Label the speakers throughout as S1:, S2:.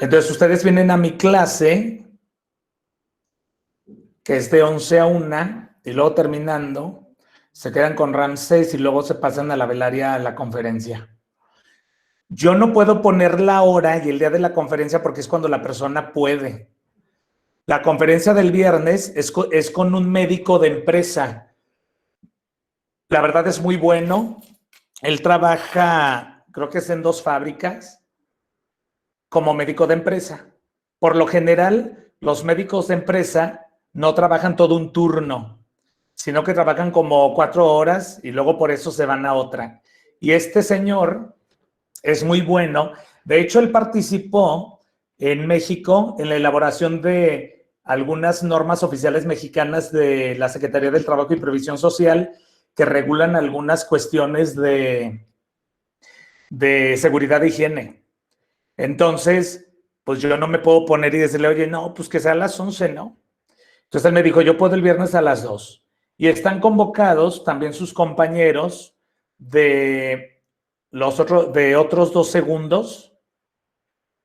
S1: Entonces ustedes vienen a mi clase, que es de 11 a 1, y luego terminando, se quedan con Ramsés y luego se pasan a la velaria a la conferencia. Yo no puedo poner la hora y el día de la conferencia porque es cuando la persona puede. La conferencia del viernes es con un médico de empresa. La verdad es muy bueno. Él trabaja, creo que es en 2 fábricas, como médico de empresa. Por lo general, los médicos de empresa no trabajan todo un turno, sino que trabajan como 4 horas y luego por eso se van a otra. Y este señor es muy bueno. De hecho, él participó en México en la elaboración de algunas normas oficiales mexicanas de la Secretaría del Trabajo y Previsión Social que regulan algunas cuestiones de seguridad e higiene. Entonces, pues yo no me puedo poner y decirle, oye, no, pues que sea a las 11, ¿no? Entonces él me dijo, yo puedo el viernes a las 2. Y están convocados también sus compañeros de, de otros 2 segundos.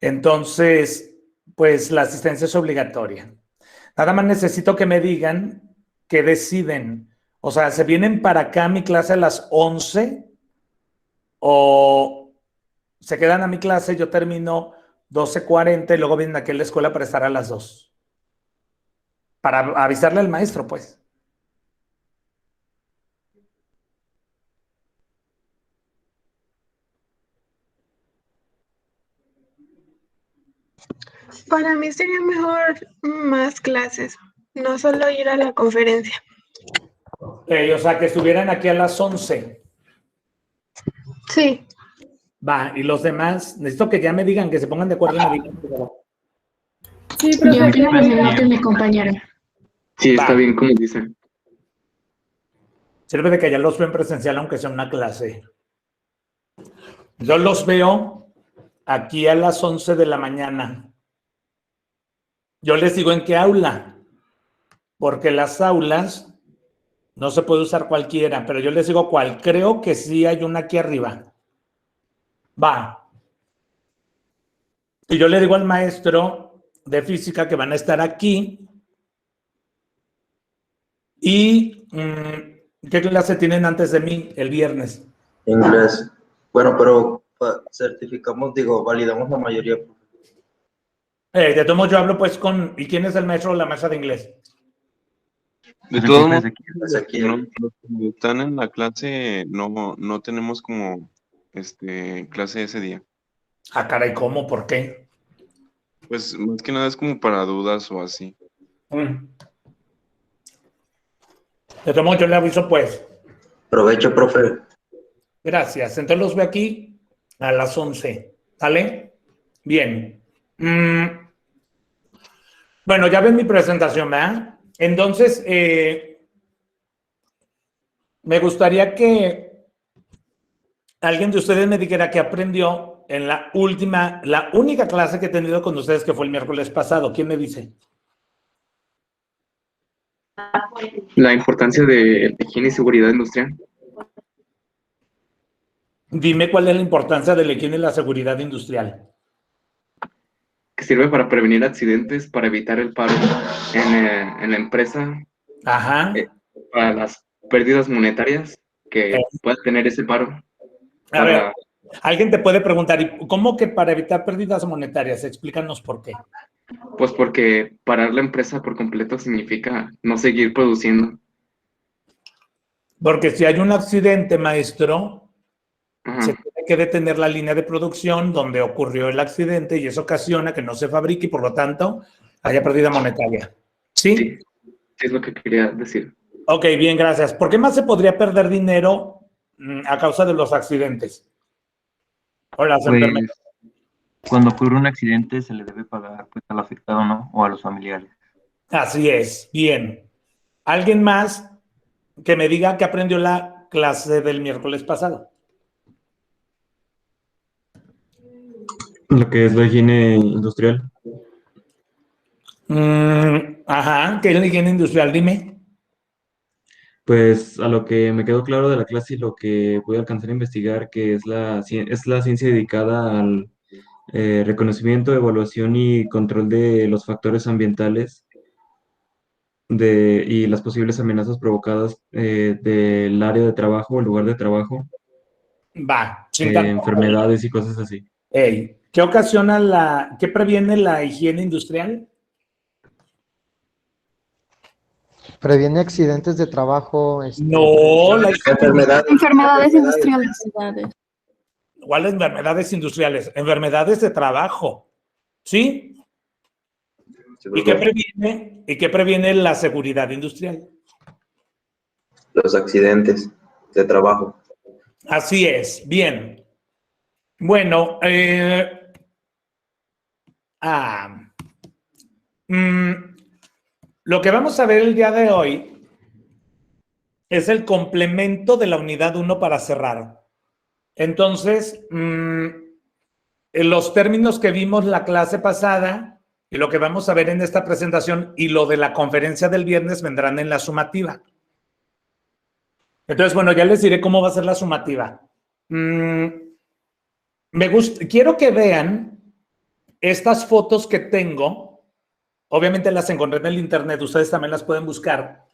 S1: Entonces, pues la asistencia es obligatoria. Nada más necesito que me digan que deciden. O sea, ¿se vienen para acá a mi clase a las 11 o se quedan a mi clase? Yo termino 12:40 y luego vienen aquí a la escuela para estar a las 2. Para avisarle al maestro, pues.
S2: Para mí sería mejor más clases, no solo ir a la conferencia.
S1: O sea, que estuvieran aquí a las 11.
S2: Sí.
S1: Va, y los demás, necesito que ya me digan, que se pongan de acuerdo y me digan.
S3: Sí,
S4: Yo opino lo mismo que mi compañero.
S5: Sí,
S1: Va.
S5: está bien como dicen.
S1: Sirve de que ya los ven presencial, aunque sea una clase. Yo los veo aquí a las 11 de la mañana. Yo les digo en qué aula, porque las aulas no se puede usar cualquiera, pero yo les digo cuál. Creo que sí hay una aquí arriba. Va. Y yo le digo al maestro de física que van a estar aquí. ¿Y qué clase tienen antes de mí el viernes?
S6: Inglés. Bueno, pero certificamos, validamos la mayoría.
S1: De todos modos, yo hablo pues con... ¿Y quién es el maestro o la maestra de inglés?
S7: De todos modos,
S6: Ezequiel.
S7: los que están en la clase no tenemos como clase ese día.
S1: Ah, caray, ¿cómo? ¿Por qué?
S7: Pues más que nada es como para dudas o así.
S1: De todos modos, yo le aviso pues.
S6: Provecho, profe.
S1: Gracias. Entonces los veo aquí a las 11. ¿Sale? Bien. Bueno, ya ven mi presentación, ¿verdad? Entonces, me gustaría que alguien de ustedes me dijera qué aprendió en la única clase que he tenido con ustedes, que fue el miércoles pasado. ¿Quién me dice?
S5: La importancia de higiene y seguridad industrial.
S1: Dime cuál es la importancia de la higiene y la seguridad industrial.
S5: Que sirve para prevenir accidentes, para evitar el paro en la empresa.
S1: Ajá.
S5: Para las pérdidas monetarias que pueda tener ese paro.
S1: A ver, alguien te puede preguntar, ¿y cómo que para evitar pérdidas monetarias? Explícanos por qué.
S5: Pues porque parar la empresa por completo significa no seguir produciendo.
S1: Porque si hay un accidente, maestro,
S5: Ajá.
S1: se tiene que detener la línea de producción donde ocurrió el accidente y eso ocasiona que no se fabrique y por lo tanto haya pérdida monetaria. ¿Sí?
S5: Sí, es lo que quería decir.
S1: Ok, bien, gracias. ¿Por qué más se podría perder dinero a causa de los accidentes? O las enfermedades.
S8: Cuando ocurre un accidente se le debe pagar pues, al afectado, ¿no? O a los familiares.
S1: Así es, bien. ¿Alguien más que me diga que aprendió la clase del miércoles pasado?
S9: Lo que es la higiene industrial.
S1: Ajá, ¿qué es la higiene industrial? Dime.
S9: Pues a lo que me quedó claro de la clase y lo que voy a alcanzar a investigar, que es la ciencia dedicada al reconocimiento, evaluación y control de los factores ambientales y las posibles amenazas provocadas del área de trabajo o lugar de trabajo,
S1: Va, chinga.
S9: enfermedades y cosas así.
S1: Ey, ¿qué previene la higiene industrial?
S10: Previene accidentes de trabajo.
S1: No, la
S3: Enfermedades industriales.
S1: ¿Cuáles enfermedades industriales? Enfermedades de trabajo. ¿Sí? ¿Y qué previene la seguridad industrial?
S6: Los accidentes de trabajo.
S1: Así es, bien. Bueno, lo que vamos a ver el día de hoy es el complemento de la unidad 1 para cerrar. Entonces, los términos que vimos la clase pasada y lo que vamos a ver en esta presentación y lo de la conferencia del viernes vendrán en la sumativa. Entonces, bueno, ya les diré cómo va a ser la sumativa. Quiero que vean estas fotos que tengo. Obviamente las encontré en el internet, ustedes también las pueden buscar.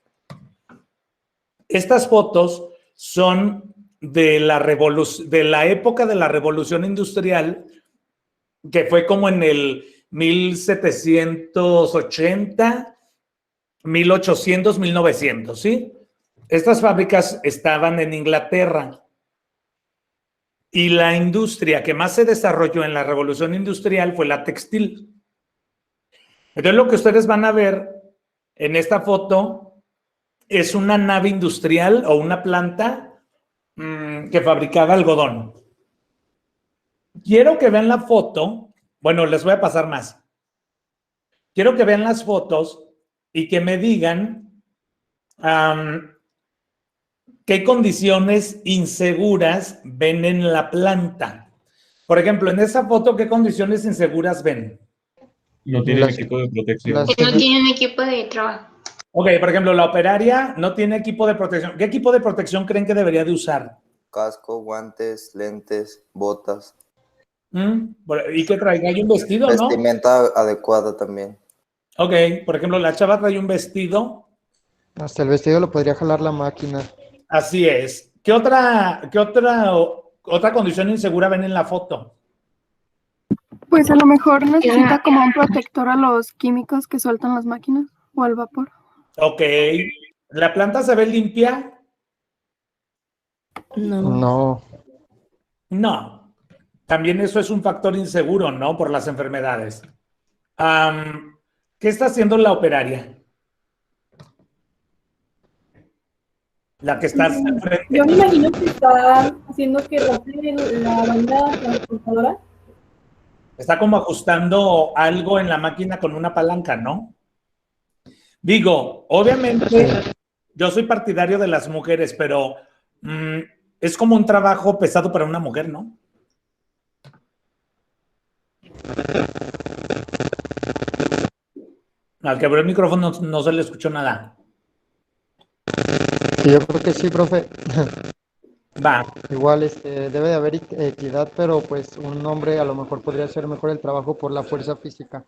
S1: Estas fotos son de la época de la Revolución Industrial, que fue como en el 1780, 1800, 1900, ¿sí? Estas fábricas estaban en Inglaterra y la industria que más se desarrolló en la Revolución Industrial fue la textil. Entonces, lo que ustedes van a ver en esta foto es una nave industrial o una planta que fabricaba algodón. Quiero que vean la foto. Bueno, les voy a pasar más. Quiero que vean las fotos y que me digan qué condiciones inseguras ven en la planta. Por ejemplo, en esa foto, ¿qué condiciones inseguras ven?
S9: No tienen equipo de protección.
S4: No tienen equipo de trabajo.
S1: Ok, por ejemplo, la operaria no tiene equipo de protección. ¿Qué equipo de protección creen que debería de usar?
S11: Casco, guantes, lentes, botas.
S1: ¿Y qué traiga? ¿Hay un vestido, no?
S11: Vestimenta adecuada también.
S1: Ok, por ejemplo, la chava trae un vestido.
S10: Hasta el vestido lo podría jalar la máquina.
S1: Así es. ¿Qué otra condición insegura ven en la foto?
S3: Pues a lo mejor necesita como un protector a los químicos que sueltan las máquinas o al vapor.
S1: Ok. ¿La planta se ve limpia?
S10: No.
S1: No. También eso es un factor inseguro, ¿no? Por las enfermedades. ¿Qué está haciendo la operaria? La que está al frente.
S12: Yo me imagino que está haciendo que rote la banda transportadora.
S1: Está como ajustando algo en la máquina con una palanca, ¿no? Digo, obviamente, yo soy partidario de las mujeres, pero es como un trabajo pesado para una mujer, ¿no? Al que abrió el micrófono no se le escuchó nada.
S10: Yo creo que sí, profe.
S1: Va.
S10: Igual debe de haber equidad, pero pues un hombre a lo mejor podría hacer mejor el trabajo por la fuerza física.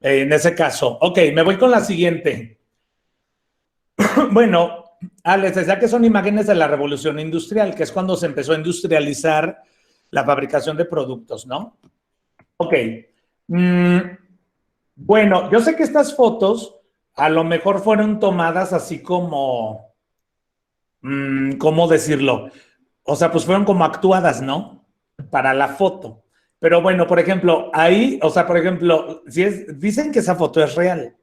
S1: En ese caso. Ok, me voy con la siguiente. Bueno, les decía que son imágenes de la Revolución Industrial, que es cuando se empezó a industrializar la fabricación de productos, ¿no? Ok. Bueno, yo sé que estas fotos a lo mejor fueron tomadas así como, ¿cómo decirlo? O sea, pues fueron como actuadas, ¿no? Para la foto. Pero bueno, por ejemplo, ahí, o sea, por ejemplo, dicen que esa foto es real.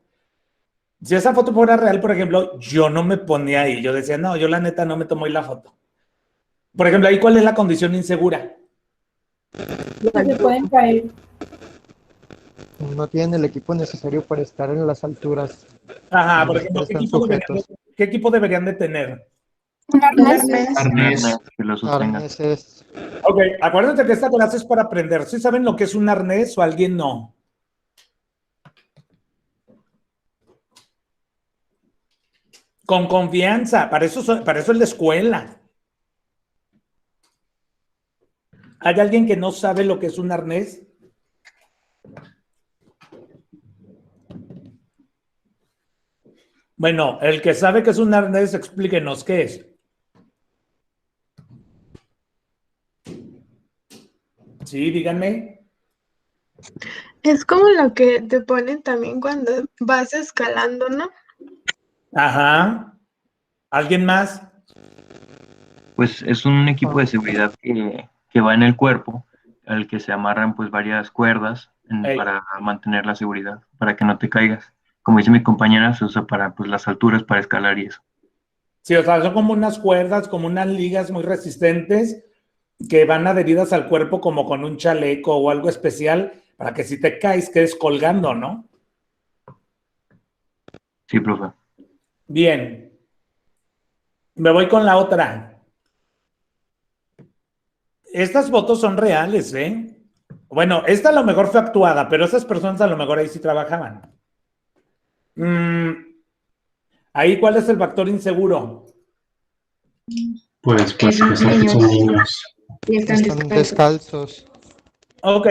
S1: Si esa foto fuera real, por ejemplo, yo no me ponía ahí. Yo decía, no, yo la neta no me tomo ahí la foto. Por ejemplo, ahí, ¿cuál es la condición insegura?
S12: Se pueden caer.
S10: No tienen el equipo necesario para estar en las alturas.
S1: Ajá, por ejemplo, ¿qué equipo deberían de tener?
S3: Un arnés.
S8: Arnés que lo sostenga.
S10: Arneses.
S1: Ok, acuérdense que esta clase es para aprender. ¿Sí saben lo que es un arnés o alguien no? Con confianza, para eso es la escuela. ¿Hay alguien que no sabe lo que es un arnés? Bueno, el que sabe que es un arnés, explíquenos qué es. Sí, díganme.
S2: Es como lo que te ponen también cuando vas escalando, ¿no?
S1: Ajá. ¿Alguien más?
S8: Pues es un equipo de seguridad que va en el cuerpo, al que se amarran pues varias cuerdas
S1: Ey.
S8: para mantener la seguridad, para que no te caigas. Como dice mi compañera, se usa para pues las alturas, para escalar y eso.
S1: Sí, o sea, son como unas cuerdas, como unas ligas muy resistentes que van adheridas al cuerpo como con un chaleco o algo especial para que si te caes quedes colgando, ¿no?
S8: Sí, profe.
S1: Bien. Me voy con la otra. Estas fotos son reales, ¿eh? Bueno, esta a lo mejor fue actuada, pero esas personas a lo mejor ahí sí trabajaban. Ahí, ¿cuál es el factor inseguro?
S13: Pues
S4: Que son
S13: que son
S4: niños
S13: niños.
S4: y están
S10: Están
S4: descalzos.
S10: descalzos.
S1: Ok.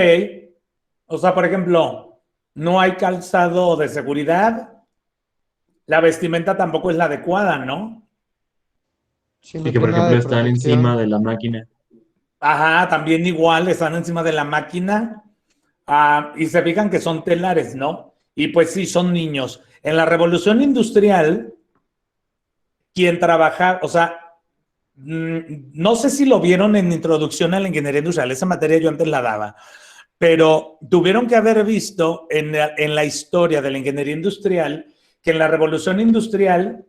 S1: O sea, por ejemplo, no hay calzado de seguridad. La vestimenta tampoco es la adecuada, ¿no?
S10: Sí,
S9: Y
S10: no
S9: que, por
S10: tiene nada
S9: ejemplo,
S10: de
S9: están encima
S10: protección.
S9: de la máquina.
S1: Ajá, también igual están encima de la máquina. Y se fijan que son telares, ¿no? Y pues sí, son niños. En la revolución industrial, quien trabaja, o sea, no sé si lo vieron en Introducción a la Ingeniería Industrial, esa materia yo antes la daba, pero tuvieron que haber visto en la historia de la ingeniería industrial que en la revolución industrial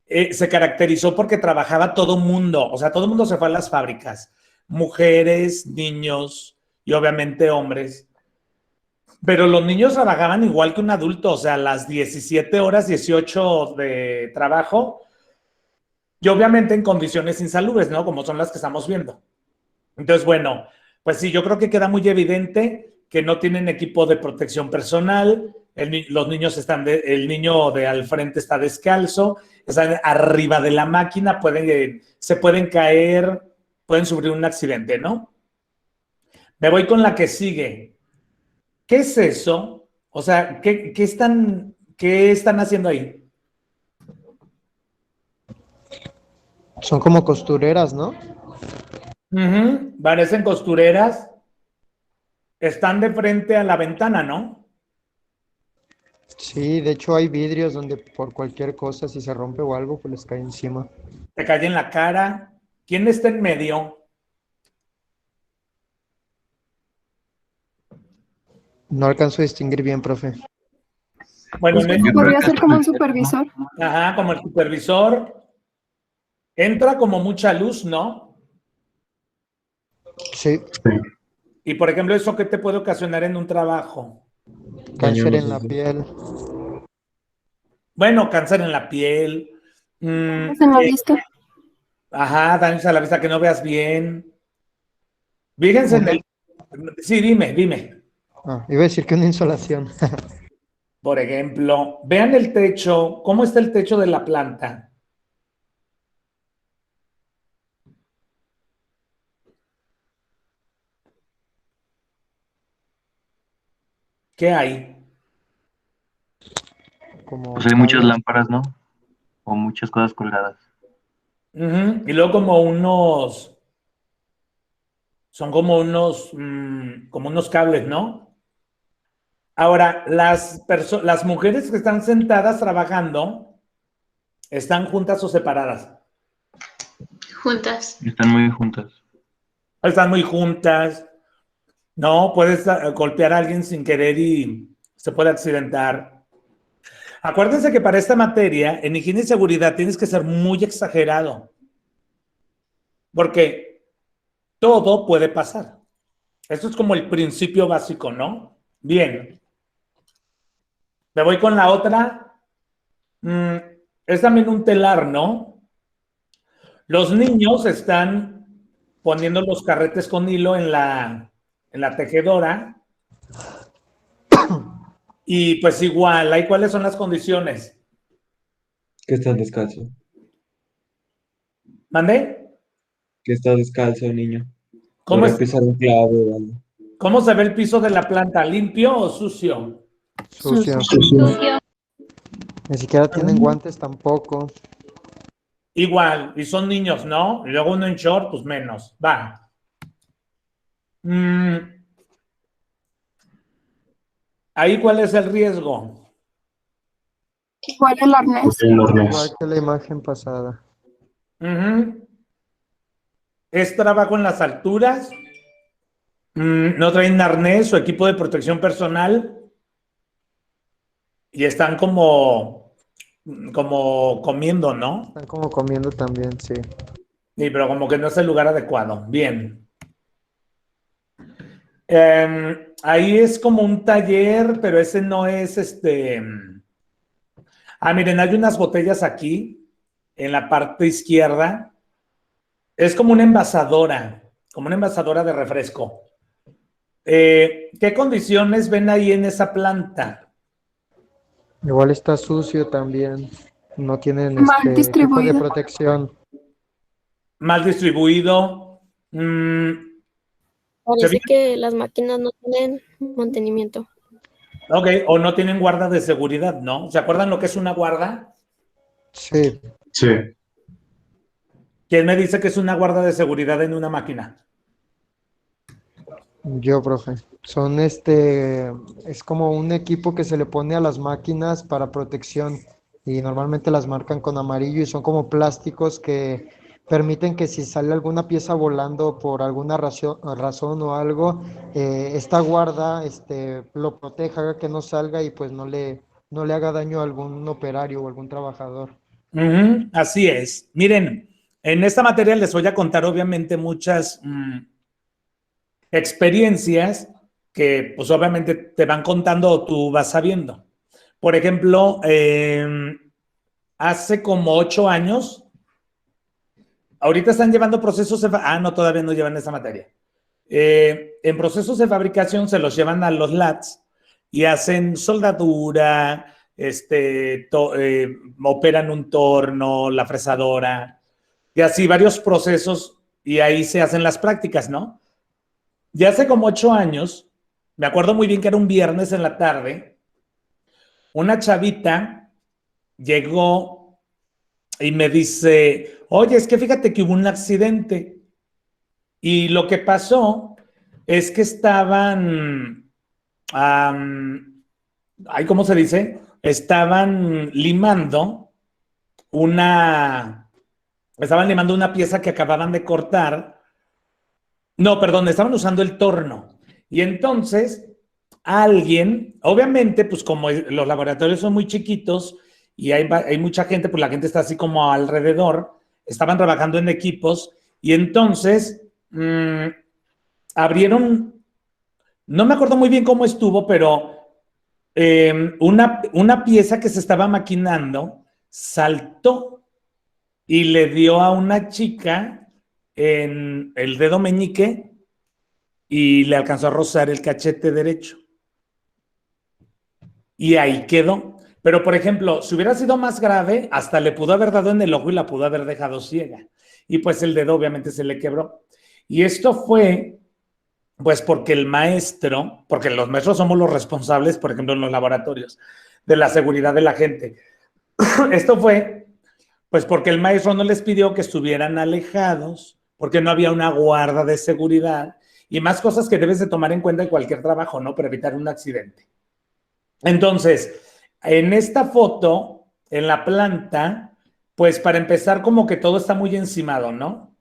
S1: se caracterizó porque trabajaba todo mundo, o sea, todo mundo se fue a las fábricas, mujeres, niños y obviamente hombres. Pero los niños trabajaban igual que un adulto, o sea, las 17 horas, 18 de trabajo, y obviamente en condiciones insalubres, ¿no? Como son las que estamos viendo. Entonces, bueno, pues sí, yo creo que queda muy evidente que no tienen equipo de protección personal, los niños están, el niño de al frente está descalzo, están arriba de la máquina, se pueden caer, pueden sufrir un accidente, ¿no? Me voy con la que sigue. ¿Qué es eso? O sea, qué están haciendo ahí?
S10: Son como costureras, ¿no?
S1: Parecen costureras. Están de frente a la ventana, ¿no?
S10: Sí, de hecho hay vidrios donde por cualquier cosa, si se rompe o algo, pues les cae encima.
S1: Te cae en la cara. ¿Quién está en medio?
S10: No alcanzo a distinguir bien, profe.
S1: Bueno,
S3: Pues podría ser como un supervisor.
S1: Ajá, como el supervisor. Entra como mucha luz, ¿no?
S10: Sí.
S1: Y por ejemplo, ¿eso qué te puede ocasionar en un trabajo?
S10: Cáncer en la piel.
S1: Bueno, cáncer en la piel.
S3: En la vista.
S1: Ajá, daños a la vista que no veas bien. Fíjense en el... Sí, dime.
S10: Iba a decir que una insolación.
S1: Por ejemplo, vean el techo. ¿Cómo está el techo de la planta? ¿Qué hay?
S8: Pues hay muchas lámparas, ¿no? O muchas cosas colgadas.
S1: Y luego son como unos cables, ¿no? Ahora, las mujeres que están sentadas trabajando, ¿están juntas o separadas?
S4: Juntas.
S8: Están muy juntas.
S1: Están muy juntas. No, puedes golpear a alguien sin querer y se puede accidentar. Acuérdense que para esta materia, en higiene y seguridad, tienes que ser muy exagerado. Porque todo puede pasar. Esto es como el principio básico, ¿no? Bien. Me voy con la otra. Es también un telar, ¿no? Los niños están poniendo los carretes con hilo en la tejedora. Y pues igual, ¿ahí cuáles son las condiciones?
S9: Que estás descalzo.
S1: ¿Mandé?
S9: Que estás descalzo, niño.
S1: ¿Cómo
S9: Podría
S1: es?
S9: pisar un clavo o algo.
S1: ¿Cómo se ve el piso de la planta? ¿Limpio o sucio?
S10: Sucio. Ni siquiera tienen guantes tampoco.
S1: Igual, y son niños, ¿no? Y luego uno en short, pues menos. Va. Ahí, ¿cuál es el riesgo?
S3: Igual el arnés.
S10: Igual que la imagen pasada.
S1: Es trabajo en las alturas. No traen arnés o equipo de protección personal. Y están como comiendo, ¿no?
S10: Están como comiendo también, sí.
S1: Sí, pero como que no es el lugar adecuado. Bien. Ahí es como un taller, pero ese no es miren, hay unas botellas aquí, en la parte izquierda. Es como una envasadora de refresco. ¿Qué condiciones ven ahí en esa planta?
S10: Igual está sucio también. No tienen
S3: Mal
S10: equipo de
S3: distribuido.
S10: protección.
S1: Mal distribuido.
S13: Parece que las máquinas no tienen mantenimiento.
S1: Ok, o no tienen guarda de seguridad, ¿no? ¿Se acuerdan lo que es una guarda?
S10: Sí.
S9: Sí.
S1: ¿Quién me dice que es una guarda de seguridad en una máquina?
S10: Yo, profe. Son es como un equipo que se le pone a las máquinas para protección y normalmente las marcan con amarillo y son como plásticos que permiten que si sale alguna pieza volando por alguna razón o algo, esta guarda lo proteja, haga que no salga y pues no le haga daño a algún operario o algún trabajador.
S1: Así es. Miren, en esta materia les voy a contar obviamente muchas experiencias que pues obviamente te van contando o tú vas sabiendo. Por ejemplo, hace como 8 años, ahorita están llevando procesos de... no, todavía no llevan esa materia. En procesos de fabricación se los llevan a los labs y hacen soldadura, operan un torno, la fresadora, y así varios procesos, y ahí se hacen las prácticas, ¿no? Ya hace como 8 años, me acuerdo muy bien que era un viernes en la tarde, una chavita llegó y me dice, oye, es que fíjate que hubo un accidente. Y lo que pasó es que estaban, ¿cómo se dice? Estaban limando una pieza que acababan de cortar. No, perdón, estaban usando el torno. Y entonces, alguien, obviamente, pues como los laboratorios son muy chiquitos y hay mucha gente, pues la gente está así como alrededor, estaban trabajando en equipos y entonces abrieron, no me acuerdo muy bien cómo estuvo, pero una pieza que se estaba maquinando saltó y le dio a una chica en el dedo meñique y le alcanzó a rozar el cachete derecho. Y ahí quedó. Pero, por ejemplo, si hubiera sido más grave, hasta le pudo haber dado en el ojo y la pudo haber dejado ciega. Y pues el dedo obviamente se le quebró. Y esto fue, pues porque el maestro, porque los maestros somos los responsables, por ejemplo, en los laboratorios, de la seguridad de la gente. Esto fue, pues porque el maestro no les pidió que estuvieran alejados, porque no había una guarda de seguridad y más cosas que debes de tomar en cuenta en cualquier trabajo, ¿no? Para evitar un accidente. Entonces, en esta foto, en la planta, pues para empezar como que todo está muy encimado, ¿no?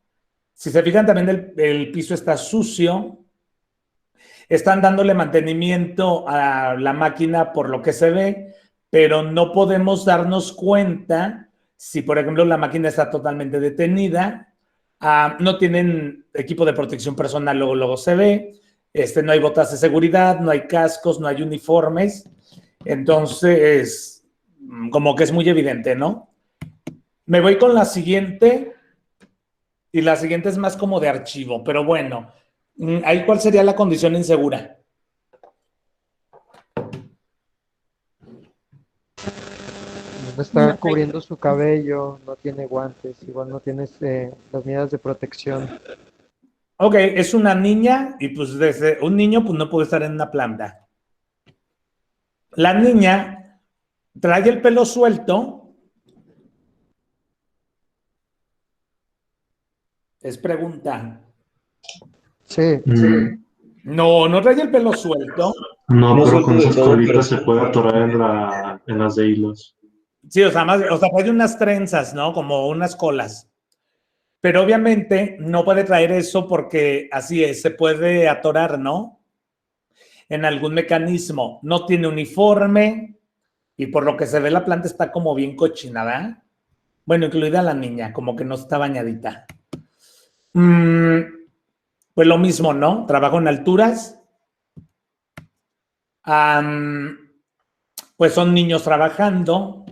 S1: Si se fijan también el piso está sucio, están dándole mantenimiento a la máquina por lo que se ve, pero no podemos darnos cuenta si, por ejemplo, la máquina está totalmente detenida, no tienen equipo de protección personal, luego se ve, no hay botas de seguridad, no hay cascos, no hay uniformes, entonces, como que es muy evidente, ¿no? Me voy con la siguiente, y la siguiente es más como de archivo, pero bueno, ahí ¿cuál sería la condición insegura?
S10: No está cubriendo su cabello, no tiene guantes, igual no tiene las medidas de protección.
S1: Ok, es una niña y pues desde un niño pues no puede estar en una planta. La niña trae el pelo suelto. Es pregunta.
S10: Sí.
S1: No, no trae el pelo suelto.
S14: No,
S6: No
S14: pero
S6: suelto
S14: con
S6: del
S14: esas
S6: todo, pero
S14: colitas
S6: sí.
S14: se puede atorar en las de hilos.
S1: Sí, o sea, trae unas trenzas, ¿no? Como unas colas. Pero obviamente no puede traer eso porque así es, se puede atorar, ¿no? En algún mecanismo. No tiene uniforme y por lo que se ve la planta está como bien cochinada. Bueno, incluida la niña, como que no está bañadita. Pues lo mismo, ¿no? Trabajo en alturas. Pues son niños trabajando.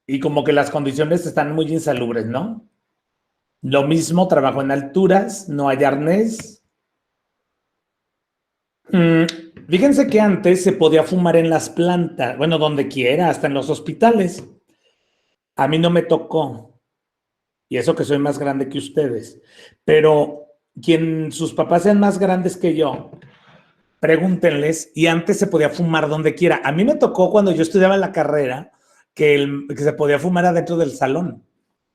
S1: Y como que las condiciones están muy insalubres, ¿no? Lo mismo, trabajo en alturas, no hay arnés. Fíjense que antes se podía fumar en las plantas, bueno, donde quiera, hasta en los hospitales. A mí no me tocó, y eso que soy más grande que ustedes, pero quien sus papás sean más grandes que yo, pregúntenles, y antes se podía fumar donde quiera. A mí me tocó cuando yo estudiaba la carrera que se podía fumar adentro del salón.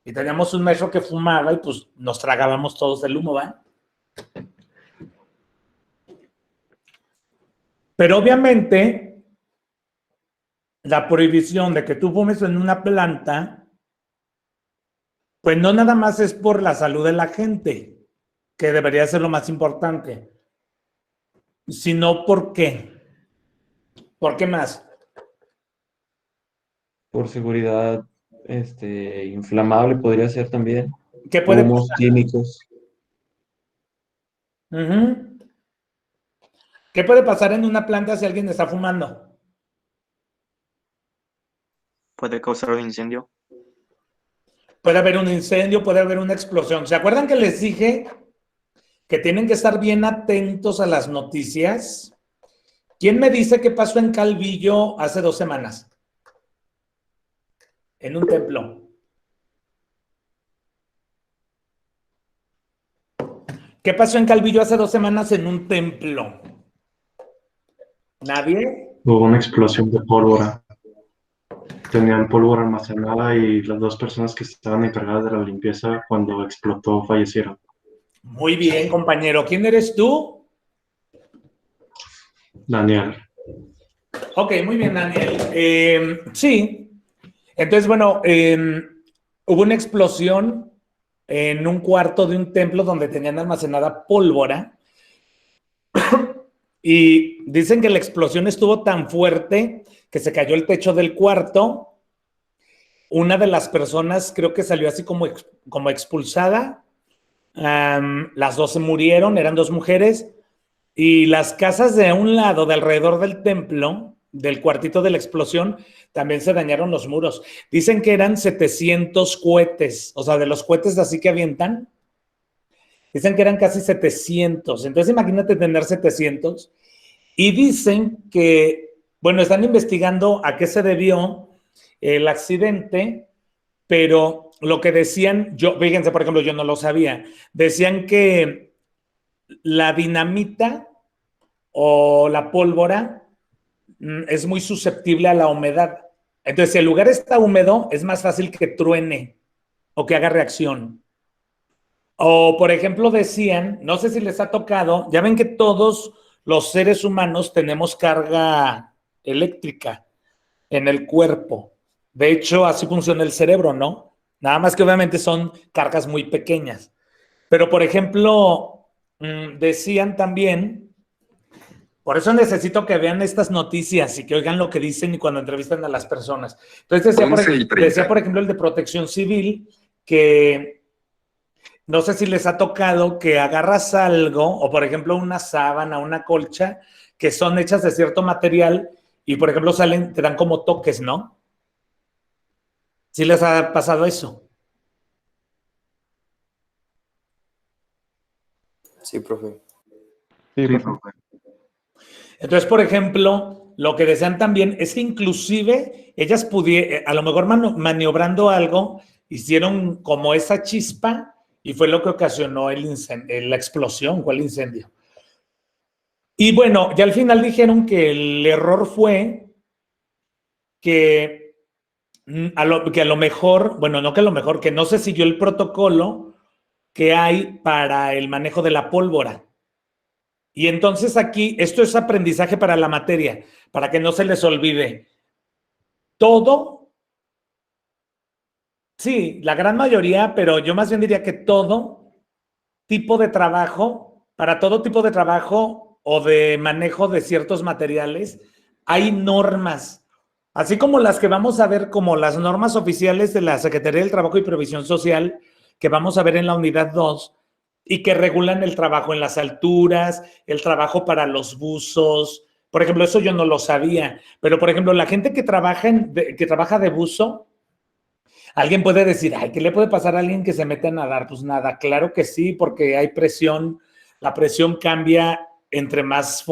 S1: Y teníamos un maestro que fumaba y pues nos tragábamos todos el humo, ¿va? Pero obviamente la prohibición de que tú fumes en una planta, pues no nada más es por la salud de la gente, que debería ser lo más importante, sino ¿por qué? ¿Por qué más?
S9: Por seguridad, inflamable podría ser también.
S1: ¿Qué puede
S9: Humos
S1: pasar?
S9: químicos.
S1: ¿Qué puede pasar en una planta si alguien está fumando?
S15: Puede causar un incendio.
S1: Puede haber un incendio, puede haber una explosión. ¿Se acuerdan que les dije que tienen que estar bien atentos a las noticias? ¿Quién me dice qué pasó en Calvillo hace 2 semanas? En un templo. ¿Qué pasó en Calvillo hace 2 semanas en un templo? ¿Nadie?
S14: Hubo una explosión de pólvora. Tenían pólvora almacenada y las 2 personas que estaban encargadas de la limpieza cuando explotó fallecieron.
S1: Muy bien, compañero. ¿Quién eres tú?
S14: Daniel.
S1: Ok, muy bien, Daniel. Sí. Entonces, bueno, hubo una explosión en un cuarto de un templo donde tenían almacenada pólvora. Y dicen que la explosión estuvo tan fuerte que se cayó el techo del cuarto. Una de las personas creo que salió así como expulsada. Las 2 se murieron, eran 2 mujeres. Y las casas de un lado, de alrededor del templo, del cuartito de la explosión, también se dañaron los muros. Dicen que eran 700 cohetes, o sea, de los cohetes así que avientan. Dicen que eran casi 700. Entonces imagínate tener 700. Y dicen que, bueno, están investigando a qué se debió el accidente, pero lo que decían, fíjense, por ejemplo, yo no lo sabía, decían que la dinamita o la pólvora es muy susceptible a la humedad. Entonces, si el lugar está húmedo, es más fácil que truene o que haga reacción. O, por ejemplo, decían, no sé si les ha tocado, ya ven que todos los seres humanos tenemos carga eléctrica en el cuerpo. De hecho, así funciona el cerebro, ¿no? Nada más que obviamente son cargas muy pequeñas. Pero, por ejemplo, decían también, por eso necesito que vean estas noticias y que oigan lo que dicen y cuando entrevistan a las personas. Entonces, decía, por ejemplo, el de Protección Civil, que no sé si les ha tocado que agarras algo, o por ejemplo una sábana, una colcha, que son hechas de cierto material y por ejemplo te dan como toques, ¿no? ¿Sí les ha pasado eso?
S11: Sí, profe.
S14: Sí, profe.
S1: Entonces, por ejemplo, lo que decían también es que inclusive ellas a lo mejor maniobrando algo, hicieron como esa chispa y fue lo que ocasionó la explosión, fue el incendio. Y bueno, ya al final dijeron que el error fue que a lo mejor, bueno, no que a lo mejor, que no se siguió el protocolo que hay para el manejo de la pólvora. Y entonces aquí, esto es aprendizaje para la materia, para que no se les olvide. Todo, sí, la gran mayoría, pero yo más bien diría que todo tipo de trabajo, para todo tipo de trabajo o de manejo de ciertos materiales, hay normas. Así como las que vamos a ver como las normas oficiales de la Secretaría del Trabajo y Previsión Social, que vamos a ver en la unidad 2, y que regulan el trabajo en las alturas, el trabajo para los buzos. Por ejemplo, eso yo no lo sabía, pero por ejemplo, la gente que trabaja de buzo, alguien puede decir, ay, ¿qué le puede pasar a alguien que se mete a nadar? Pues nada, claro que sí, porque hay presión, la presión cambia entre más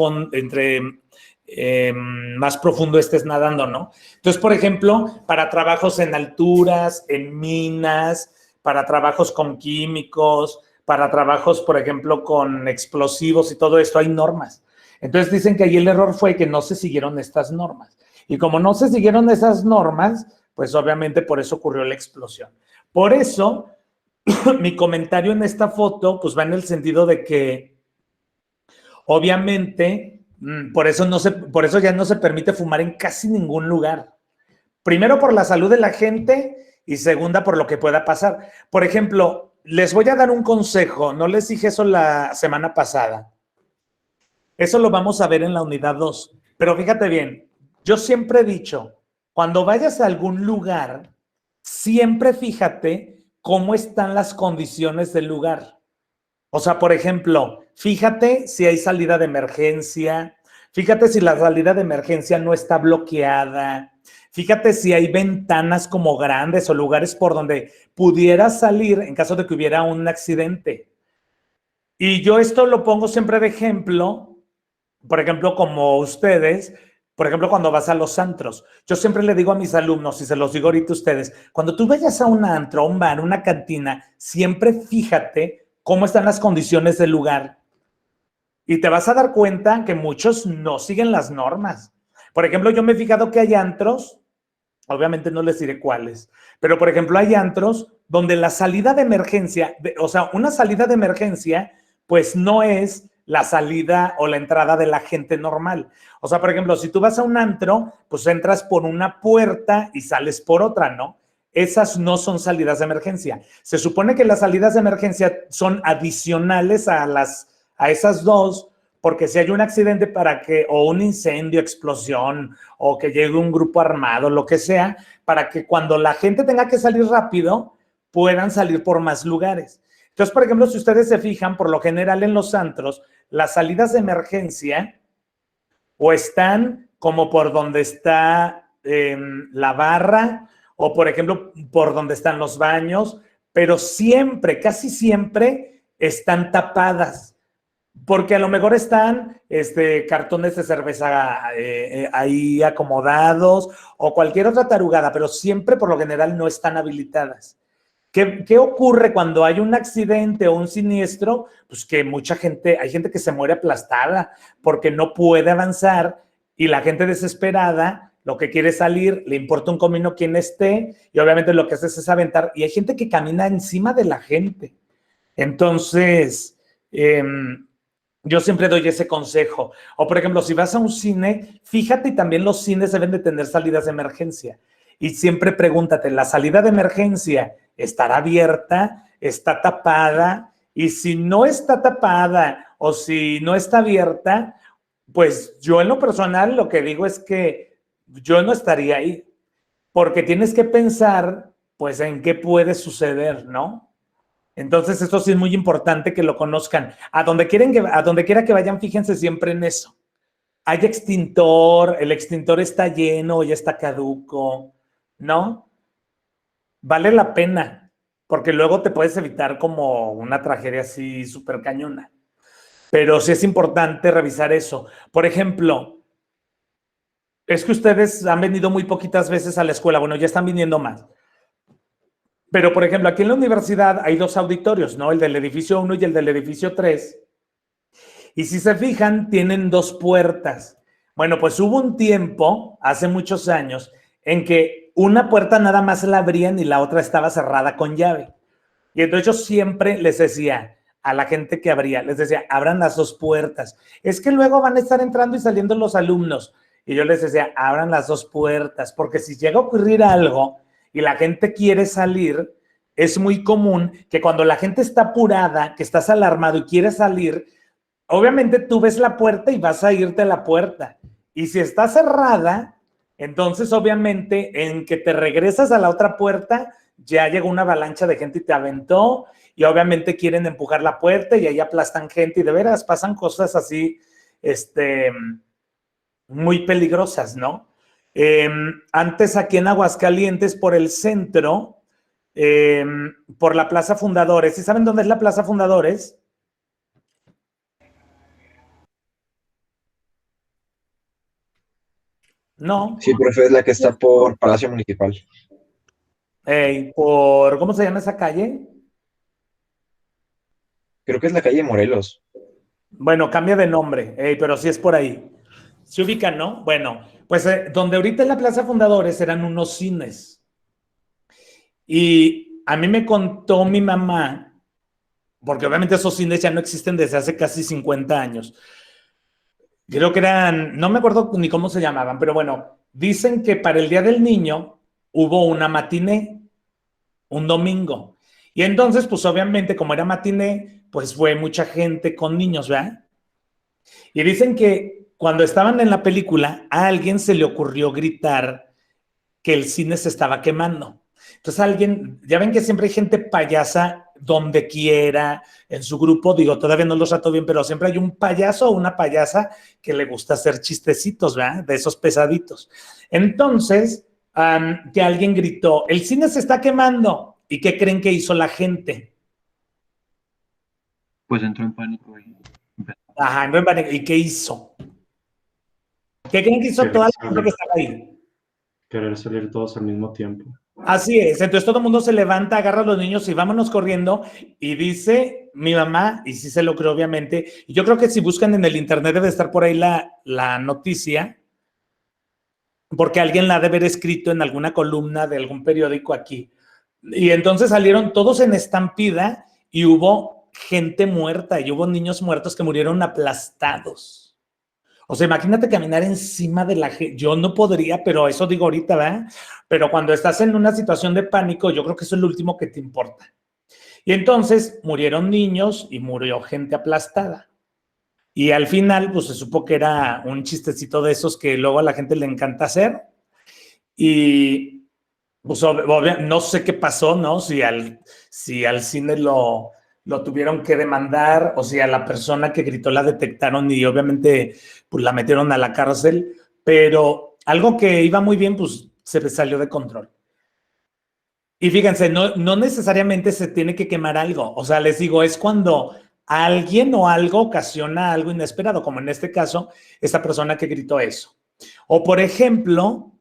S1: profundo estés nadando, ¿no? Entonces, por ejemplo, para trabajos en alturas, en minas, para trabajos con químicos, para trabajos, por ejemplo, con explosivos y todo esto, hay normas. Entonces dicen que ahí el error fue que no se siguieron estas normas. Y como no se siguieron esas normas, pues obviamente por eso ocurrió la explosión. Por eso, mi comentario en esta foto, pues va en el sentido de que, obviamente, por eso ya no se permite fumar en casi ningún lugar. Primero por la salud de la gente y segunda por lo que pueda pasar. Por ejemplo, les voy a dar un consejo, no les dije eso la semana pasada. Eso lo vamos a ver en la unidad 2. Pero fíjate bien, yo siempre he dicho, cuando vayas a algún lugar, siempre fíjate cómo están las condiciones del lugar. O sea, por ejemplo, fíjate si hay salida de emergencia, fíjate si la salida de emergencia no está bloqueada, fíjate si hay ventanas como grandes o lugares por donde pudieras salir en caso de que hubiera un accidente. Y yo esto lo pongo siempre de ejemplo, por ejemplo, como ustedes, por ejemplo, cuando vas a los antros. Yo siempre le digo a mis alumnos, y se los digo ahorita a ustedes, cuando tú vayas a un antro, un bar, una cantina, siempre fíjate cómo están las condiciones del lugar. Y te vas a dar cuenta que muchos no siguen las normas. Por ejemplo, yo me he fijado que hay antros, obviamente no les diré cuáles, pero por ejemplo hay antros donde la salida de emergencia, o sea, una salida de emergencia, pues no es la salida o la entrada de la gente normal. O sea, por ejemplo, si tú vas a un antro, pues entras por una puerta y sales por otra, ¿no? Esas no son salidas de emergencia. Se supone que las salidas de emergencia son adicionales a esas dos, porque si hay un accidente o un incendio, explosión, o que llegue un grupo armado, lo que sea, para que cuando la gente tenga que salir rápido, puedan salir por más lugares. Entonces, por ejemplo, si ustedes se fijan, por lo general en los antros, las salidas de emergencia o están como por donde está la barra, o por ejemplo, por donde están los baños, pero siempre, casi siempre, están tapadas. Porque a lo mejor están cartones de cerveza ahí acomodados o cualquier otra tarugada, pero siempre por lo general no están habilitadas. ¿Qué ocurre cuando hay un accidente o un siniestro? Pues que hay gente que se muere aplastada porque no puede avanzar y la gente desesperada lo que quiere es salir, le importa un comino quién esté y obviamente lo que hace es aventar y hay gente que camina encima de la gente. Entonces, yo siempre doy ese consejo. O, por ejemplo, si vas a un cine, fíjate y también los cines deben de tener salidas de emergencia. Y siempre pregúntate, ¿la salida de emergencia estará abierta? ¿Está tapada? Y si no está tapada o si no está abierta, pues yo en lo personal lo que digo es que yo no estaría ahí. Porque tienes que pensar, pues, en qué puede suceder, ¿no? Entonces, esto sí es muy importante que lo conozcan. A donde quiera que vayan, fíjense siempre en eso. Hay extintor, el extintor está lleno, ya está caduco, ¿no? Vale la pena, porque luego te puedes evitar como una tragedia así súper cañona. Pero sí es importante revisar eso. Por ejemplo, es que ustedes han venido muy poquitas veces a la escuela. Bueno, ya están viniendo más. Pero, por ejemplo, aquí en la universidad hay 2 auditorios, ¿no? El del edificio 1 y el del edificio 3. Y si se fijan, tienen 2 puertas. Bueno, pues hubo un tiempo, hace muchos años, en que una puerta nada más la abrían y la otra estaba cerrada con llave. Y entonces yo siempre les decía a la gente que abría, les decía, abran las 2 puertas. Es que luego van a estar entrando y saliendo los alumnos. Y yo les decía, abran las 2 puertas, porque si llega a ocurrir algo y la gente quiere salir, es muy común que cuando la gente está apurada, que estás alarmado y quieres salir, obviamente tú ves la puerta y vas a irte a la puerta. Y si está cerrada, entonces obviamente en que te regresas a la otra puerta, ya llegó una avalancha de gente y te aventó, y obviamente quieren empujar la puerta y ahí aplastan gente, y de veras pasan cosas así, muy peligrosas, ¿no? Antes aquí en Aguascalientes, por el centro, por la Plaza Fundadores, ¿sí saben dónde es la Plaza Fundadores? No.
S6: Sí, profe, es la que está por Palacio Municipal.
S1: ¿Cómo se llama esa calle?
S6: Creo que es la calle Morelos.
S1: Bueno, cambia de nombre, pero sí es por ahí. ¿Se ubican, no? Bueno, pues donde ahorita en la Plaza Fundadores eran unos cines. Y a mí me contó mi mamá, porque obviamente esos cines ya no existen desde hace casi 50 años. Creo que eran, no me acuerdo ni cómo se llamaban, pero bueno, dicen que para el Día del Niño hubo una matiné, un domingo. Y entonces, pues obviamente, como era matiné, pues fue mucha gente con niños, ¿verdad? Y dicen que cuando estaban en la película, a alguien se le ocurrió gritar que el cine se estaba quemando. Entonces alguien, ya ven que siempre hay gente payasa donde quiera, en su grupo, digo, todavía no los trato bien, pero siempre hay un payaso o una payasa que le gusta hacer chistecitos, ¿verdad? De esos pesaditos. Entonces, que alguien gritó, el cine se está quemando. ¿Y qué creen que hizo la gente?
S8: Pues entró en pánico.
S1: Ajá, entró en pánico. ¿Y qué hizo? ¿Qué creen que hizo toda la gente que estaba ahí?
S14: Querer salir todos al mismo tiempo.
S1: Así es, entonces todo el mundo se levanta, agarra a los niños y vámonos corriendo, y dice mi mamá, y sí se lo creo obviamente, y yo creo que si buscan en el internet debe estar por ahí la noticia, porque alguien la debe haber escrito en alguna columna de algún periódico aquí, y entonces salieron todos en estampida y hubo gente muerta, y hubo niños muertos que murieron aplastados. O sea, imagínate caminar encima de la gente. Yo no podría, pero eso digo ahorita, ¿verdad? Pero cuando estás en una situación de pánico, yo creo que eso es lo último que te importa. Y entonces murieron niños y murió gente aplastada. Y al final, pues se supo que era un chistecito de esos que luego a la gente le encanta hacer. Y pues no sé qué pasó, ¿no? Si al cine lo tuvieron que demandar, o si a la persona que gritó la detectaron y obviamente pues la metieron a la cárcel, pero algo que iba muy bien pues se salió de control. Y fíjense, no necesariamente se tiene que quemar algo, o sea, les digo, es cuando alguien o algo ocasiona algo inesperado, como en este caso, esta persona que gritó eso. O por ejemplo,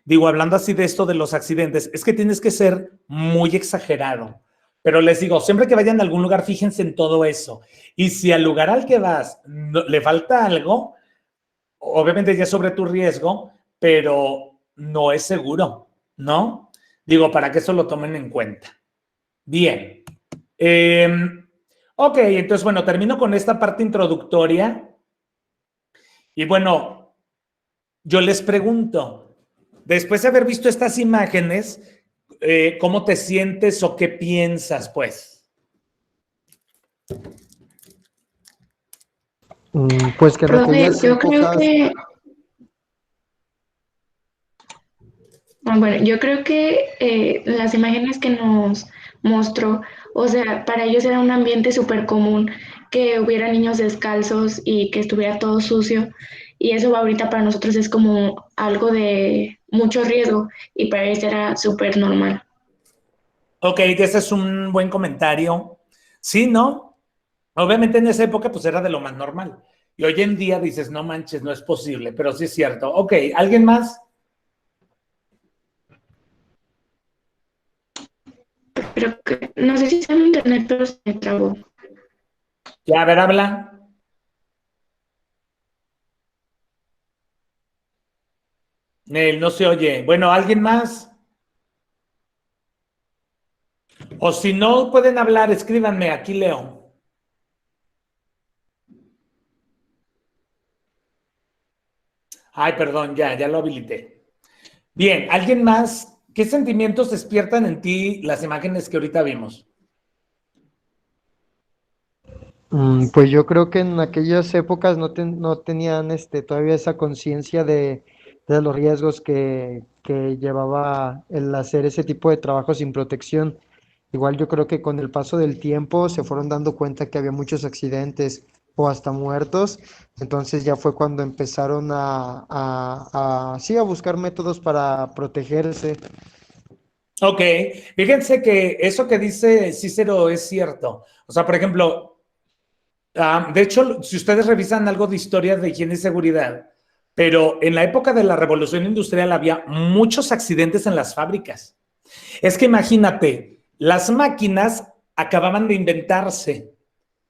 S1: digo, hablando así de esto de los accidentes, es que tienes que ser muy exagerado. Pero les digo, siempre que vayan a algún lugar, fíjense en todo eso. Y si al lugar al que vas le falta algo, obviamente ya es sobre tu riesgo, pero no es seguro, ¿no? Digo, para que eso lo tomen en cuenta. Bien. Ok, entonces, bueno, termino con esta parte introductoria. Y bueno, yo les pregunto, después de haber visto estas imágenes, ¿cómo te sientes o qué piensas, pues?
S10: Pues que en
S4: Profe,
S10: aquellas
S4: yo creo
S10: épocas...
S4: que, bueno, yo creo que las imágenes que nos mostró, o sea, para ellos era un ambiente súper común que hubiera niños descalzos y que estuviera todo sucio, y eso ahorita para nosotros es como algo de mucho riesgo, y para ellos era súper normal.
S1: Ok, ese es un buen comentario. Sí, ¿no? Obviamente en esa época pues era de lo más normal. Y hoy en día dices, no manches, no es posible, pero sí es cierto. Ok, ¿alguien más?
S4: pero no sé si está en mi internet, pero se me trabó.
S1: Ya, a ver, habla. Nel, no se oye. Bueno, ¿alguien más? O si no pueden hablar, escríbanme, aquí leo. Ay, perdón, ya lo habilité. Bien, ¿alguien más? ¿Qué sentimientos despiertan en ti las imágenes que ahorita vimos?
S10: Pues yo creo que en aquellas épocas no tenían todavía esa conciencia de los riesgos que llevaba el hacer ese tipo de trabajo sin protección. Igual yo creo que con el paso del tiempo se fueron dando cuenta que había muchos accidentes o hasta muertos, entonces ya fue cuando empezaron sí, a buscar métodos para protegerse.
S1: Ok, fíjense que eso que dice Cícero es cierto. O sea, por ejemplo, de hecho, si ustedes revisan algo de historia de higiene y seguridad, pero en la época de la revolución industrial había muchos accidentes en las fábricas. Es que imagínate, las máquinas acababan de inventarse.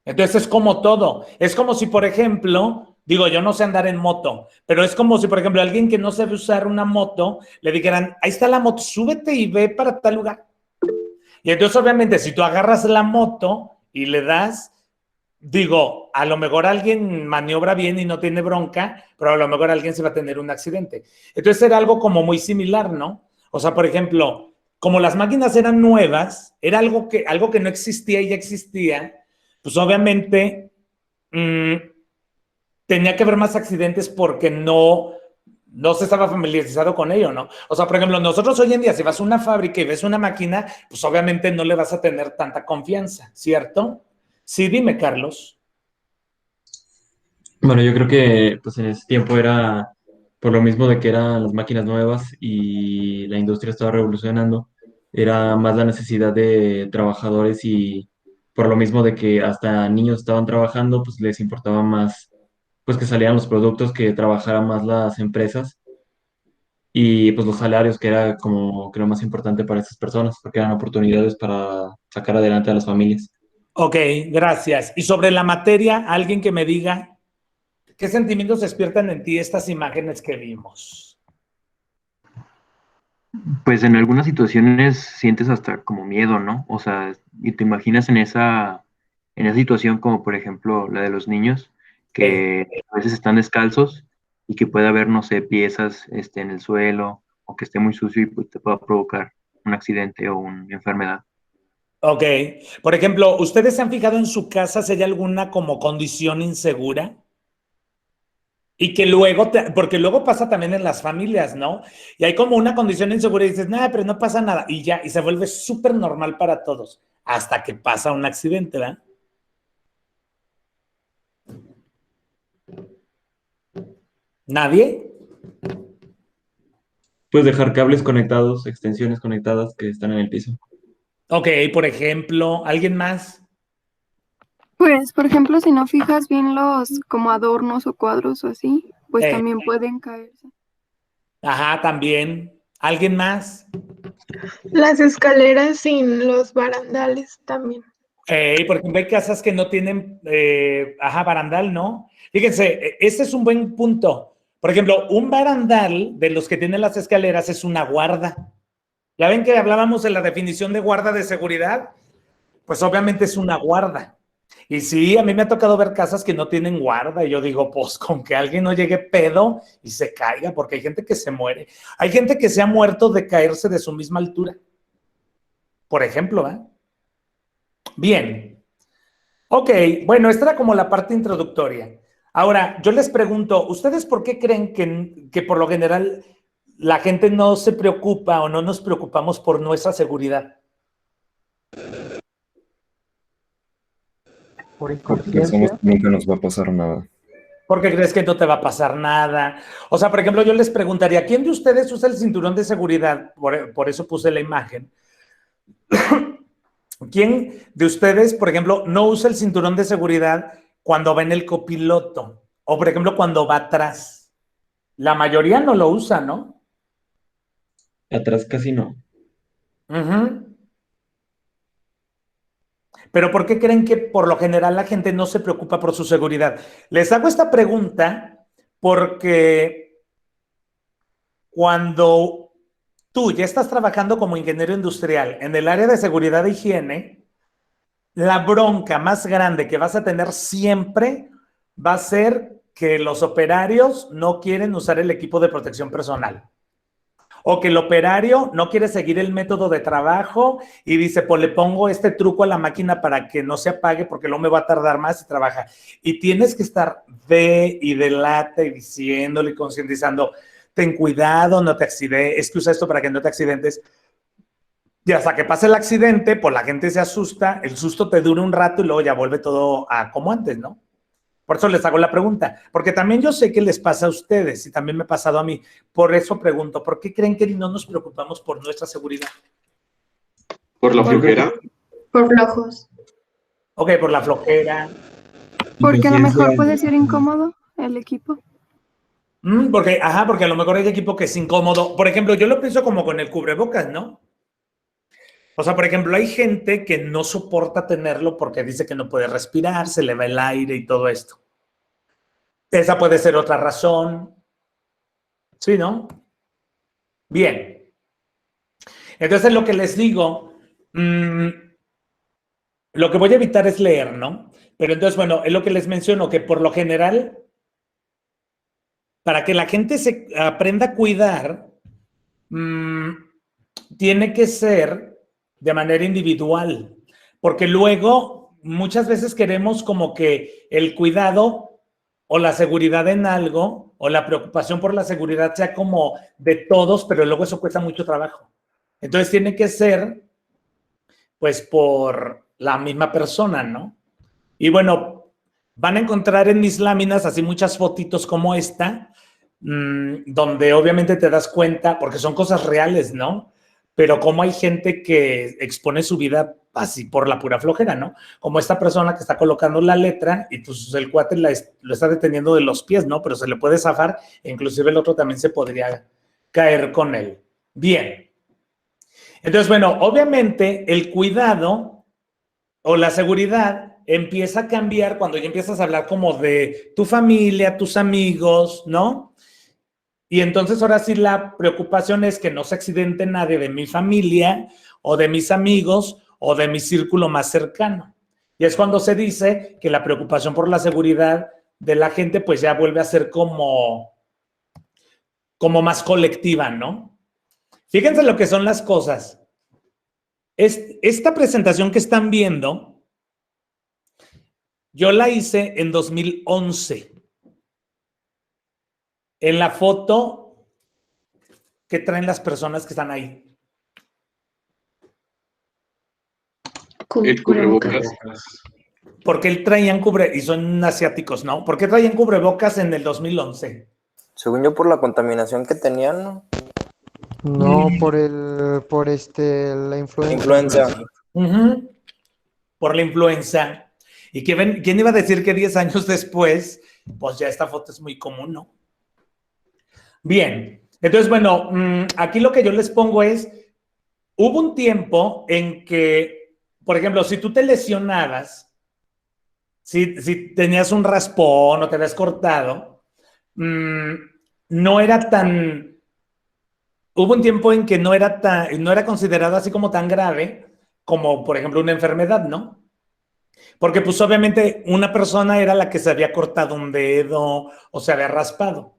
S1: Entonces es como todo. Es como si, por ejemplo, digo, yo no sé andar en moto, pero es como si, por ejemplo, alguien que no sabe usar una moto, le dijeran, ahí está la moto, súbete y ve para tal lugar. Y entonces, obviamente, si tú agarras la moto y le das, digo, a lo mejor alguien maniobra bien y no tiene bronca, pero a lo mejor alguien se va a tener un accidente. Entonces era algo como muy similar, ¿no? O sea, por ejemplo, como las máquinas eran nuevas, era algo que no existía y ya existía, pues obviamente tenía que haber más accidentes porque no se estaba familiarizado con ello, ¿no? O sea, por ejemplo, nosotros hoy en día, si vas a una fábrica y ves una máquina, pues obviamente no le vas a tener tanta confianza, ¿cierto? Sí, dime, Carlos.
S9: Bueno, yo creo que pues en ese tiempo era por lo mismo de que eran las máquinas nuevas y la industria estaba revolucionando, era más la necesidad de trabajadores y por lo mismo de que hasta niños estaban trabajando, pues les importaba más pues que salieran los productos, que trabajaran más las empresas y pues los salarios, que era como que lo más importante para esas personas, porque eran oportunidades para sacar adelante a las familias.
S1: Ok, gracias. Y sobre la materia, alguien que me diga qué sentimientos despiertan en ti estas imágenes que vimos.
S8: Pues en algunas situaciones sientes hasta como miedo, ¿no? O sea, y te imaginas en esa situación como por ejemplo la de los niños, que a veces están descalzos y que puede haber, no sé, piezas en el suelo o que esté muy sucio y pues, te pueda provocar un accidente o una enfermedad.
S1: Ok. Por ejemplo, ¿ustedes se han fijado en su casa si hay alguna como condición insegura? Y que luego, porque luego pasa también en las familias, ¿no? Y hay como una condición insegura y dices, nada, pero no pasa nada. Y ya, y se vuelve súper normal para todos, hasta que pasa un accidente, ¿verdad? ¿Nadie?
S9: Puedes dejar cables conectados, extensiones conectadas que están en el piso.
S1: Ok, por ejemplo, ¿alguien más?
S3: Pues, por ejemplo, si no fijas bien los como adornos o cuadros o así, pues también pueden caerse.
S1: Ajá, también. ¿Alguien más?
S2: Las escaleras sin los barandales también.
S1: Por ejemplo, hay casas que no tienen, barandal, ¿no? Fíjense, este es un buen punto. Por ejemplo, un barandal de los que tienen las escaleras es una guarda. ¿Ya ven que hablábamos de la definición de guarda de seguridad? Pues obviamente es una guarda. Y sí, a mí me ha tocado ver casas que no tienen guarda y yo digo, pues con que alguien no llegue pedo y se caiga, porque hay gente que se muere. Hay gente que se ha muerto de caerse de su misma altura. Por ejemplo, ¿eh? Bien. Ok, bueno, esta era como la parte introductoria. Ahora, yo les pregunto, ¿ustedes por qué creen que por lo general la gente no se preocupa o no nos preocupamos por nuestra seguridad?
S10: Por
S6: Porque pensamos que nunca nos va a pasar nada.
S1: ¿Por qué crees que no te va a pasar nada? O sea, por ejemplo, yo les preguntaría, ¿quién de ustedes usa el cinturón de seguridad? Por eso puse la imagen. ¿Quién de ustedes, por ejemplo, no usa el cinturón de seguridad cuando va en el copiloto? O, por ejemplo, cuando va atrás. La mayoría no lo usa, ¿no?
S9: Atrás casi no.
S1: Pero ¿por qué creen que por lo general la gente no se preocupa por su seguridad? Les hago esta pregunta porque cuando tú ya estás trabajando como ingeniero industrial en el área de seguridad e higiene, la bronca más grande que vas a tener siempre va a ser que los operarios no quieren usar el equipo de protección personal. O que el operario no quiere seguir el método de trabajo y dice, pues le pongo este truco a la máquina para que no se apague porque luego me va a tardar más y trabaja. Y tienes que estar de y delate y diciéndole y concientizando, ten cuidado, no te accidentes, es que usa esto para que no te accidentes. Y hasta que pase el accidente, pues la gente se asusta, el susto te dura un rato y luego ya vuelve todo a como antes, ¿no? Por eso les hago la pregunta, porque también yo sé que les pasa a ustedes y también me ha pasado a mí. Por eso pregunto, ¿por qué creen que no nos preocupamos por nuestra seguridad?
S5: ¿Por la flojera?
S4: Por flojos.
S1: Ok, por la flojera.
S3: Porque a lo mejor puede ser incómodo el equipo.
S1: Porque a lo mejor hay equipo que es incómodo. Por ejemplo, yo lo pienso como con el cubrebocas, ¿no? O sea, por ejemplo, hay gente que no soporta tenerlo porque dice que no puede respirar, se le va el aire y todo esto. Esa puede ser otra razón. ¿Sí, no? Bien. Entonces, lo que les digo, lo que voy a evitar es leer, ¿no? Pero entonces, bueno, es lo que les menciono, que por lo general, para que la gente se aprenda a cuidar, tiene que ser de manera individual, porque luego muchas veces queremos como que el cuidado o la seguridad en algo o la preocupación por la seguridad sea como de todos, pero luego eso cuesta mucho trabajo. Entonces tiene que ser pues por la misma persona, ¿no? Y bueno, van a encontrar en mis láminas así muchas fotitos como esta, donde obviamente te das cuenta, porque son cosas reales, ¿no? Pero como hay gente que expone su vida así por la pura flojera, ¿no? Como esta persona que está colocando la letra y pues el cuate lo está deteniendo de los pies, ¿no? Pero se le puede zafar e inclusive el otro también se podría caer con él. Bien. Entonces, bueno, obviamente el cuidado o la seguridad empieza a cambiar cuando ya empiezas a hablar como de tu familia, tus amigos, ¿no? Y entonces ahora sí la preocupación es que no se accidente nadie de mi familia o de mis amigos o de mi círculo más cercano. Y es cuando se dice que la preocupación por la seguridad de la gente pues ya vuelve a ser como más colectiva, ¿no? Fíjense lo que son las cosas. Esta presentación que están viendo, yo la hice en 2011. En la foto que traen las personas que están ahí.
S5: El cubrebocas.
S1: ¿Por qué traían y son asiáticos, ¿no? ¿Por qué traían cubrebocas en el 2011?
S11: Según yo, por la contaminación que tenían, ¿no?
S10: No, por la influenza.
S1: Por la influenza. ¿Y quién iba a decir que 10 años después, pues ya esta foto es muy común, ¿no? Bien, entonces, bueno, aquí lo que yo les pongo es, hubo un tiempo en que, por ejemplo, si tú te lesionabas, si tenías un raspón o te habías cortado, no era tan, hubo un tiempo en que no era considerado así como tan grave como, por ejemplo, una enfermedad, ¿no? Porque pues obviamente una persona era la que se había cortado un dedo o se había raspado.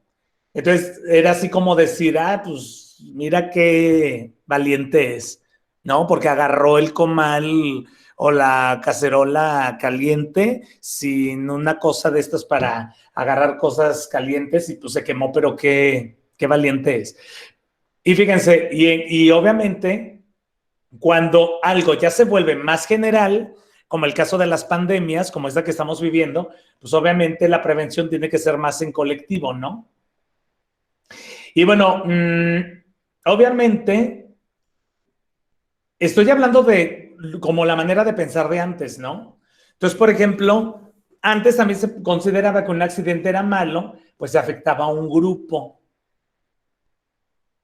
S1: Entonces, era así como decir, pues mira qué valiente es, ¿no? Porque agarró el comal o la cacerola caliente sin una cosa de estas para agarrar cosas calientes y pues se quemó, pero qué valiente es. Y fíjense, y obviamente, cuando algo ya se vuelve más general, como el caso de las pandemias, como esta que estamos viviendo, pues obviamente la prevención tiene que ser más en colectivo, ¿no? Y bueno, obviamente, estoy hablando de como la manera de pensar de antes, ¿no? Entonces, por ejemplo, antes también se consideraba que un accidente era malo, pues se afectaba a un grupo.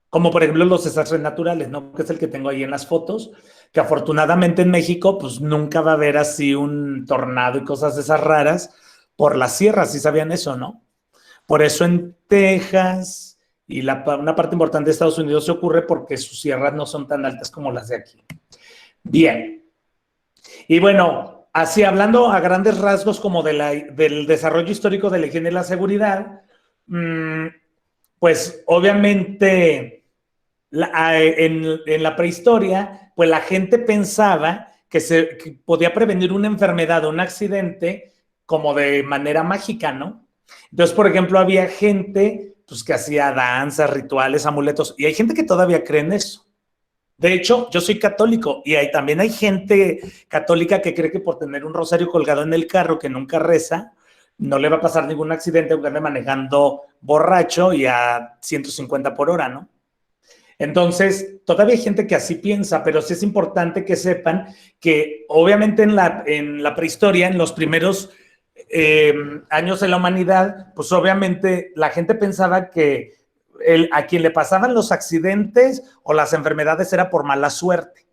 S1: Como por ejemplo los desastres naturales, ¿no? Que es el que tengo ahí en las fotos. que afortunadamente en México pues nunca va a haber así un tornado y cosas de esas raras por las sierras, ¿sí sabían eso, no? Por eso en Texas y una parte importante de Estados Unidos se ocurre porque sus sierras no son tan altas como las de aquí. Bien. Y bueno, así hablando a grandes rasgos como del desarrollo histórico de la higiene y la seguridad, pues obviamente en la prehistoria, pues la gente pensaba que podía prevenir una enfermedad o un accidente como de manera mágica, ¿no? Entonces, por ejemplo, había gente pues, que hacía danzas, rituales, amuletos, y hay gente que todavía cree en eso. De hecho, yo soy católico y también hay gente católica que cree que por tener un rosario colgado en el carro que nunca reza, no le va a pasar ningún accidente aunque ande manejando borracho y a 150 por hora, ¿no? Entonces, todavía hay gente que así piensa, pero sí es importante que sepan que obviamente en la prehistoria, en los primeros años de la humanidad, pues obviamente la gente pensaba que a quien le pasaban los accidentes o las enfermedades era por mala suerte.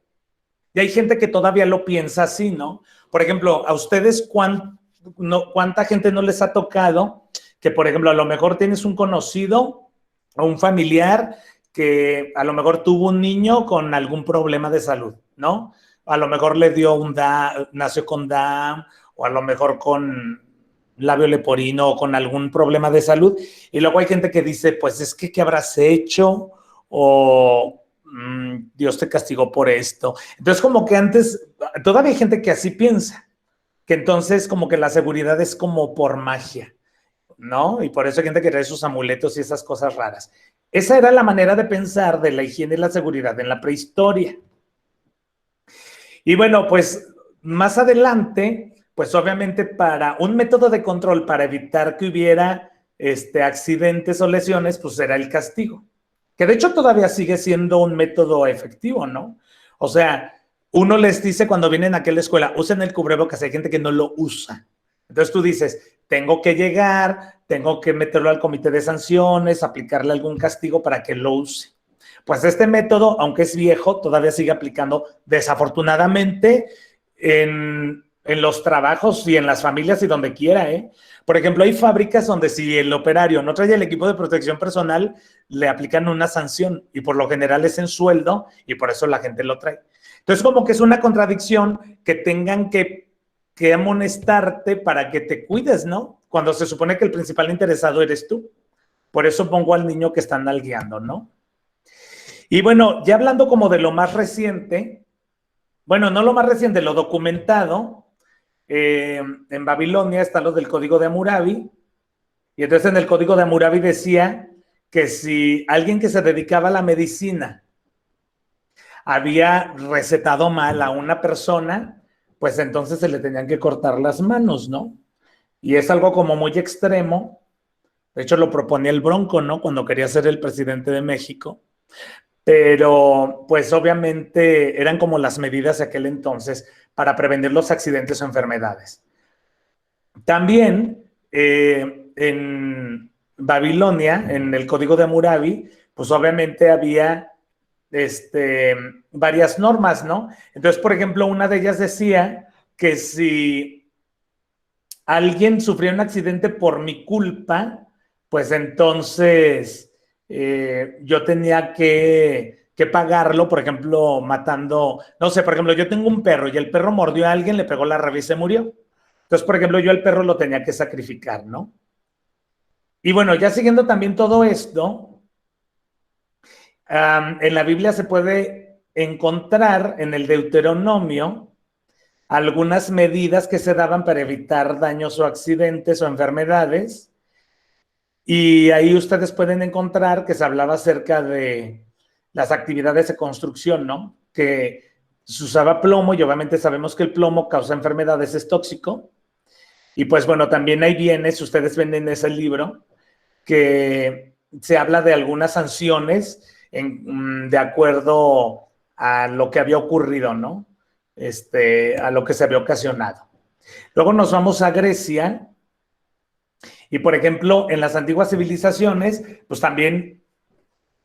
S1: Y hay gente que todavía lo piensa así, ¿no? Por ejemplo, a ustedes, ¿cuánta gente no les ha tocado que, por ejemplo, a lo mejor tienes un conocido o un familiar que a lo mejor tuvo un niño con algún problema de salud, ¿no? A lo mejor le dio nació con Down, o a lo mejor con labio leporino o con algún problema de salud, y luego hay gente que dice, pues es que ¿qué habrás hecho? O Dios te castigó por esto. Entonces como que antes, todavía hay gente que así piensa, que entonces como que la seguridad es como por magia, ¿no? Y por eso hay gente que trae sus amuletos y esas cosas raras. Esa era la manera de pensar de la higiene y la seguridad en la prehistoria. Y bueno, pues más adelante, pues obviamente para un método de control para evitar que hubiera accidentes o lesiones, pues era el castigo. Que de hecho todavía sigue siendo un método efectivo, ¿no? O sea, uno les dice cuando vienen aquí a la escuela, usen el cubrebocas, hay gente que no lo usa. Entonces tú dices, tengo que llegar, tengo que meterlo al comité de sanciones, aplicarle algún castigo para que lo use. Pues este método, aunque es viejo, todavía sigue aplicando desafortunadamente en los trabajos y en las familias y donde quiera, ¿eh? Por ejemplo, hay fábricas donde si el operario no trae el equipo de protección personal, le aplican una sanción y por lo general es en sueldo y por eso la gente lo trae. Entonces, como que es una contradicción que tengan que amonestarte para que te cuides, ¿no? Cuando se supone que el principal interesado eres tú. Por eso pongo al niño que están nalgueando, ¿no? Y bueno, ya hablando como de lo más reciente, bueno, no lo más reciente, lo documentado, en Babilonia está lo del Código de Hammurabi, y entonces en el Código de Hammurabi decía que si alguien que se dedicaba a la medicina había recetado mal a una persona, pues entonces se le tenían que cortar las manos, ¿no? Y es algo como muy extremo. De hecho, lo proponía el Bronco, ¿no? Cuando quería ser el presidente de México. Pero, pues obviamente eran como las medidas de aquel entonces para prevenir los accidentes o enfermedades. También en Babilonia, en el Código de Hammurabi, pues obviamente había varias normas, ¿no? Entonces, por ejemplo, una de ellas decía que si alguien sufría un accidente por mi culpa, pues entonces yo tenía que pagarlo, por ejemplo, matando, no sé, por ejemplo, yo tengo un perro y el perro mordió a alguien, le pegó la rabia y se murió. Entonces, por ejemplo, yo al perro lo tenía que sacrificar, ¿no? Y bueno, ya siguiendo también todo esto, en la Biblia se puede encontrar en el Deuteronomio algunas medidas que se daban para evitar daños o accidentes o enfermedades. Y ahí ustedes pueden encontrar que se hablaba acerca de las actividades de construcción, ¿no? Que se usaba plomo y obviamente sabemos que el plomo causa enfermedades, es tóxico. Y pues bueno, también hay bienes, ustedes ven en ese libro, que se habla de algunas sanciones de acuerdo a lo que había ocurrido, ¿no? A lo que se había ocasionado. Luego nos vamos a Grecia. Y, por ejemplo, en las antiguas civilizaciones, pues también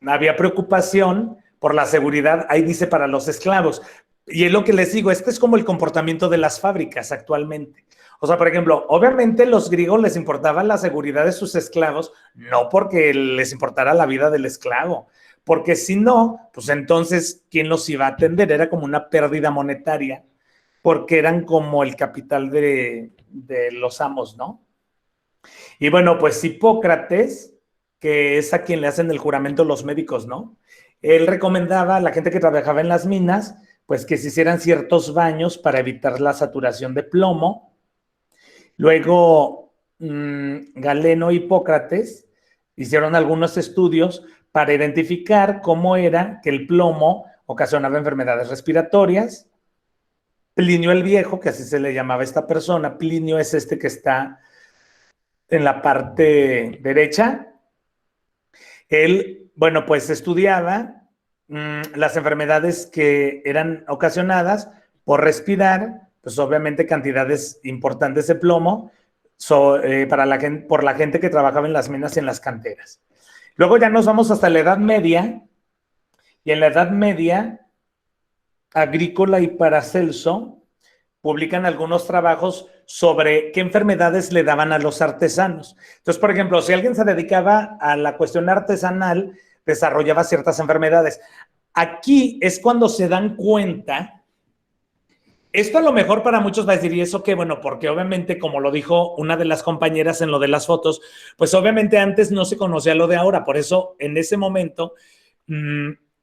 S1: había preocupación por la seguridad, ahí dice, para los esclavos. Y es lo que les digo, este es como el comportamiento de las fábricas actualmente. O sea, por ejemplo, obviamente los griegos les importaba la seguridad de sus esclavos, no porque les importara la vida del esclavo, porque si no, pues entonces, ¿quién los iba a atender? Era como una pérdida monetaria, porque eran como el capital de los amos, ¿no? Y bueno, pues Hipócrates, que es a quien le hacen el juramento los médicos, ¿no? Él recomendaba a la gente que trabajaba en las minas, pues que se hicieran ciertos baños para evitar la saturación de plomo. Luego, Galeno y Hipócrates hicieron algunos estudios para identificar cómo era que el plomo ocasionaba enfermedades respiratorias. Plinio el Viejo, que así se le llamaba a esta persona, Plinio es este que está en la parte derecha. Él, bueno, pues estudiaba las enfermedades que eran ocasionadas por respirar, pues obviamente cantidades importantes de plomo por la gente que trabajaba en las minas y en las canteras. Luego ya nos vamos hasta la Edad Media, y en la Edad Media, Agrícola y Paracelso publican algunos trabajos sobre qué enfermedades le daban a los artesanos. Entonces, por ejemplo, si alguien se dedicaba a la cuestión artesanal, desarrollaba ciertas enfermedades. Aquí es cuando se dan cuenta, esto a lo mejor para muchos va a decir, ¿y eso qué? Bueno, porque obviamente, como lo dijo una de las compañeras en lo de las fotos, pues obviamente antes no se conocía lo de ahora, por eso en ese momento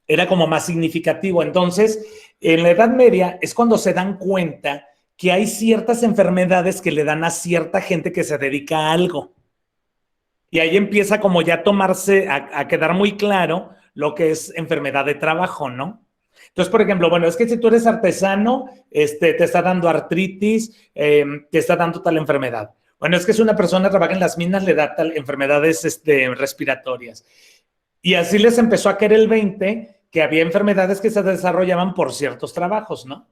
S1: era como más significativo. Entonces, en la Edad Media es cuando se dan cuenta que hay ciertas enfermedades que le dan a cierta gente que se dedica a algo. Y ahí empieza como ya a tomarse, a quedar muy claro lo que es enfermedad de trabajo, ¿no? Entonces, por ejemplo, bueno, es que si tú eres artesano, te está dando artritis, te está dando tal enfermedad. Bueno, es que si una persona trabaja en las minas, le da tal enfermedades respiratorias. Y así les empezó a caer el 20, que había enfermedades que se desarrollaban por ciertos trabajos, ¿no?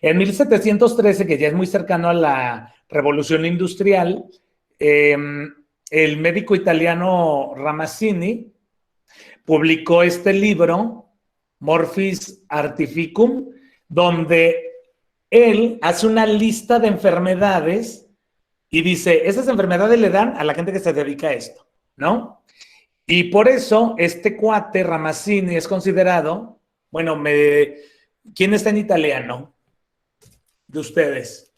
S1: En 1713, que ya es muy cercano a la Revolución Industrial, el médico italiano Ramazzini publicó este libro, Morphis Artificum, donde él hace una lista de enfermedades y dice, esas enfermedades le dan a la gente que se dedica a esto, ¿no? Y por eso este cuate, Ramazzini, es considerado, bueno, ¿quién está en italiano de ustedes?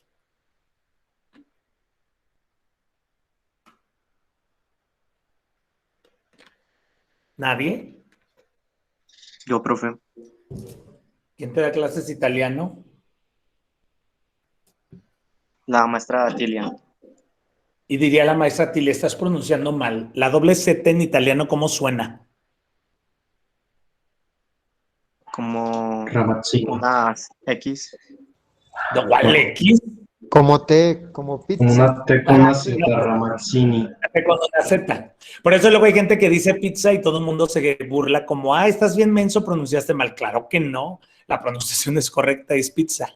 S1: ¿Nadie?
S15: Yo, profe.
S1: ¿Quién te da clases italiano?
S15: La maestra Tilia.
S1: Y diría la maestra Tilia, estás pronunciando mal. La doble Z en italiano, ¿cómo suena?
S15: Como
S14: Ramazzini.
S15: una X.
S1: ¿Cuál X?
S10: Como T, como pizza.
S14: Una T con una Z, Ramazzini.
S1: Con una Z. Por eso luego hay gente que dice pizza y todo el mundo se burla como, estás bien menso, pronunciaste mal. Claro que no, la pronunciación es correcta, es pizza.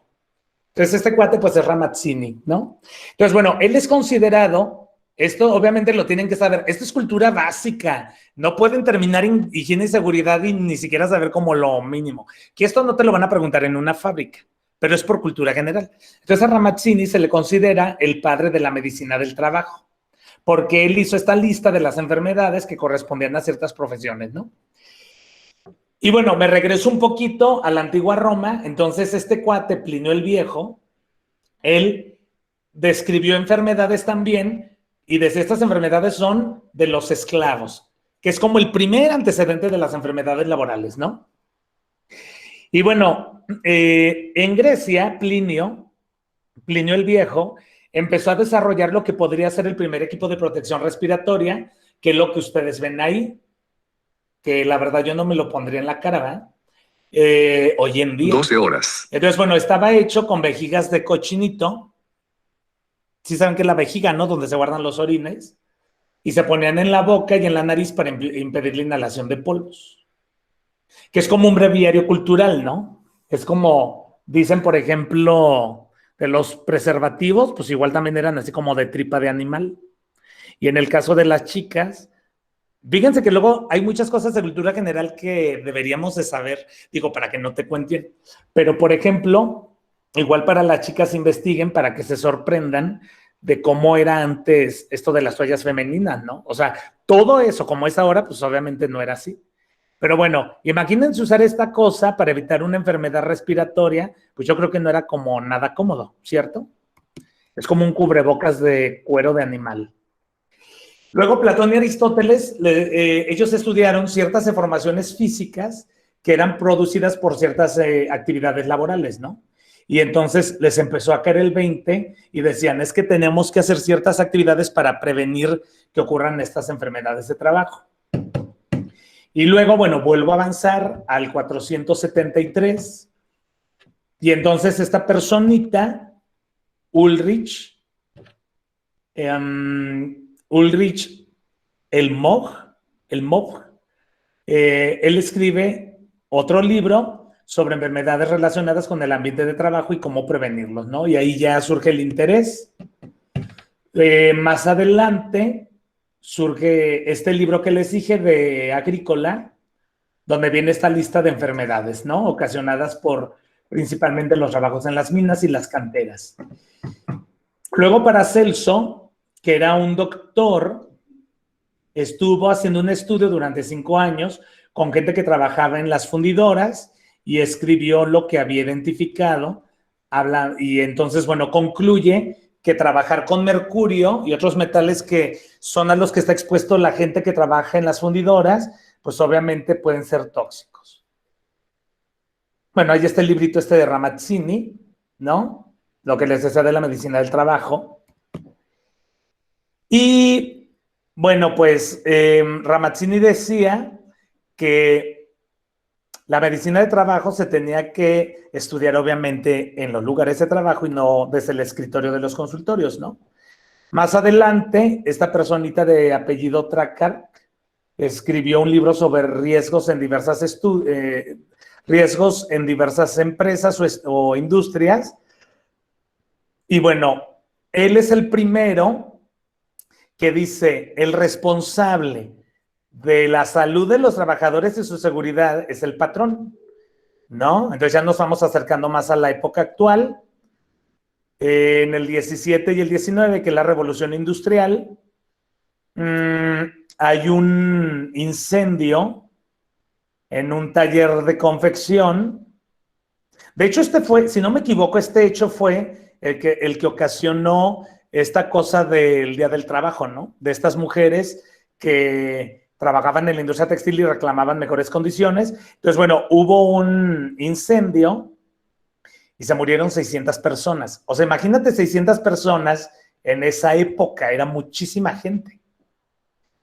S1: Entonces este cuate pues es Ramazzini, ¿no? Entonces, bueno, él es considerado, esto obviamente lo tienen que saber, esto es cultura básica, no pueden terminar en higiene y seguridad y ni siquiera saber como lo mínimo, que esto no te lo van a preguntar en una fábrica, pero es por cultura general. Entonces a Ramazzini se le considera el padre de la medicina del trabajo, porque él hizo esta lista de las enfermedades que correspondían a ciertas profesiones, ¿no? Y bueno, me regreso un poquito a la antigua Roma. Entonces este cuate, Plinio el Viejo, él describió enfermedades también, y desde estas enfermedades son de los esclavos, que es como el primer antecedente de las enfermedades laborales, ¿no? Y bueno, en Grecia, Plinio el Viejo empezó a desarrollar lo que podría ser el primer equipo de protección respiratoria, que es lo que ustedes ven ahí, que la verdad yo no me lo pondría en la cara, ¿verdad? Hoy en día.
S16: 12 horas.
S1: Entonces, bueno, estaba hecho con vejigas de cochinito. Sí saben que es la vejiga, ¿no? Donde se guardan los orines. Y se ponían en la boca y en la nariz para impedir la inhalación de polvos. Que es como un breviario cultural, ¿no? Es como, dicen, por ejemplo, de los preservativos, pues igual también eran así como de tripa de animal. Y en el caso de las chicas, Fíjense que luego hay muchas cosas de cultura general que deberíamos de saber, digo, para que no te cuenten. Pero, por ejemplo, igual para las chicas investiguen para que se sorprendan de cómo era antes esto de las toallas femeninas, ¿no? O sea, todo eso, como es ahora, pues obviamente no era así. Pero bueno, imagínense usar esta cosa para evitar una enfermedad respiratoria, pues yo creo que no era como nada cómodo, ¿cierto? Es como un cubrebocas de cuero de animal. Luego Platón y Aristóteles, ellos estudiaron ciertas deformaciones físicas que eran producidas por ciertas actividades laborales, ¿no? Y entonces les empezó a caer el 20 y decían, es que tenemos que hacer ciertas actividades para prevenir que ocurran estas enfermedades de trabajo. Y luego, bueno, vuelvo a avanzar al 473 y entonces esta personita, Ulrich el Mog, él escribe otro libro sobre enfermedades relacionadas con el ambiente de trabajo y cómo prevenirlos, ¿no? Y ahí ya surge el interés. Más adelante surge este libro que les dije de Agrícola, donde viene esta lista de enfermedades, ¿no? Ocasionadas por principalmente los trabajos en las minas y las canteras. Luego Paracelso, que era un doctor, estuvo haciendo un estudio durante 5 años con gente que trabajaba en las fundidoras y escribió lo que había identificado. Y entonces, bueno, concluye que trabajar con mercurio y otros metales que son a los que está expuesto la gente que trabaja en las fundidoras, pues obviamente pueden ser tóxicos. Bueno, ahí está el librito este de Ramazzini, ¿no? Lo que les decía de la medicina del trabajo. Y bueno, pues Ramazzini decía que la medicina de trabajo se tenía que estudiar obviamente en los lugares de trabajo y no desde el escritorio de los consultorios, ¿no? Más adelante, esta personita de apellido Tracker escribió un libro sobre riesgos en diversas empresas o industrias. Y bueno, él es el primero que dice, el responsable de la salud de los trabajadores y su seguridad es el patrón, ¿no? Entonces ya nos vamos acercando más a la época actual. En el 17 y el 19, que es la revolución industrial, hay un incendio en un taller de confección. De hecho, este fue, si no me equivoco, este hecho fue el que ocasionó esta cosa del Día del Trabajo, ¿no? De estas mujeres que trabajaban en la industria textil y reclamaban mejores condiciones. Entonces, bueno, hubo un incendio y se murieron 600 personas. O sea, imagínate 600 personas en esa época, era muchísima gente.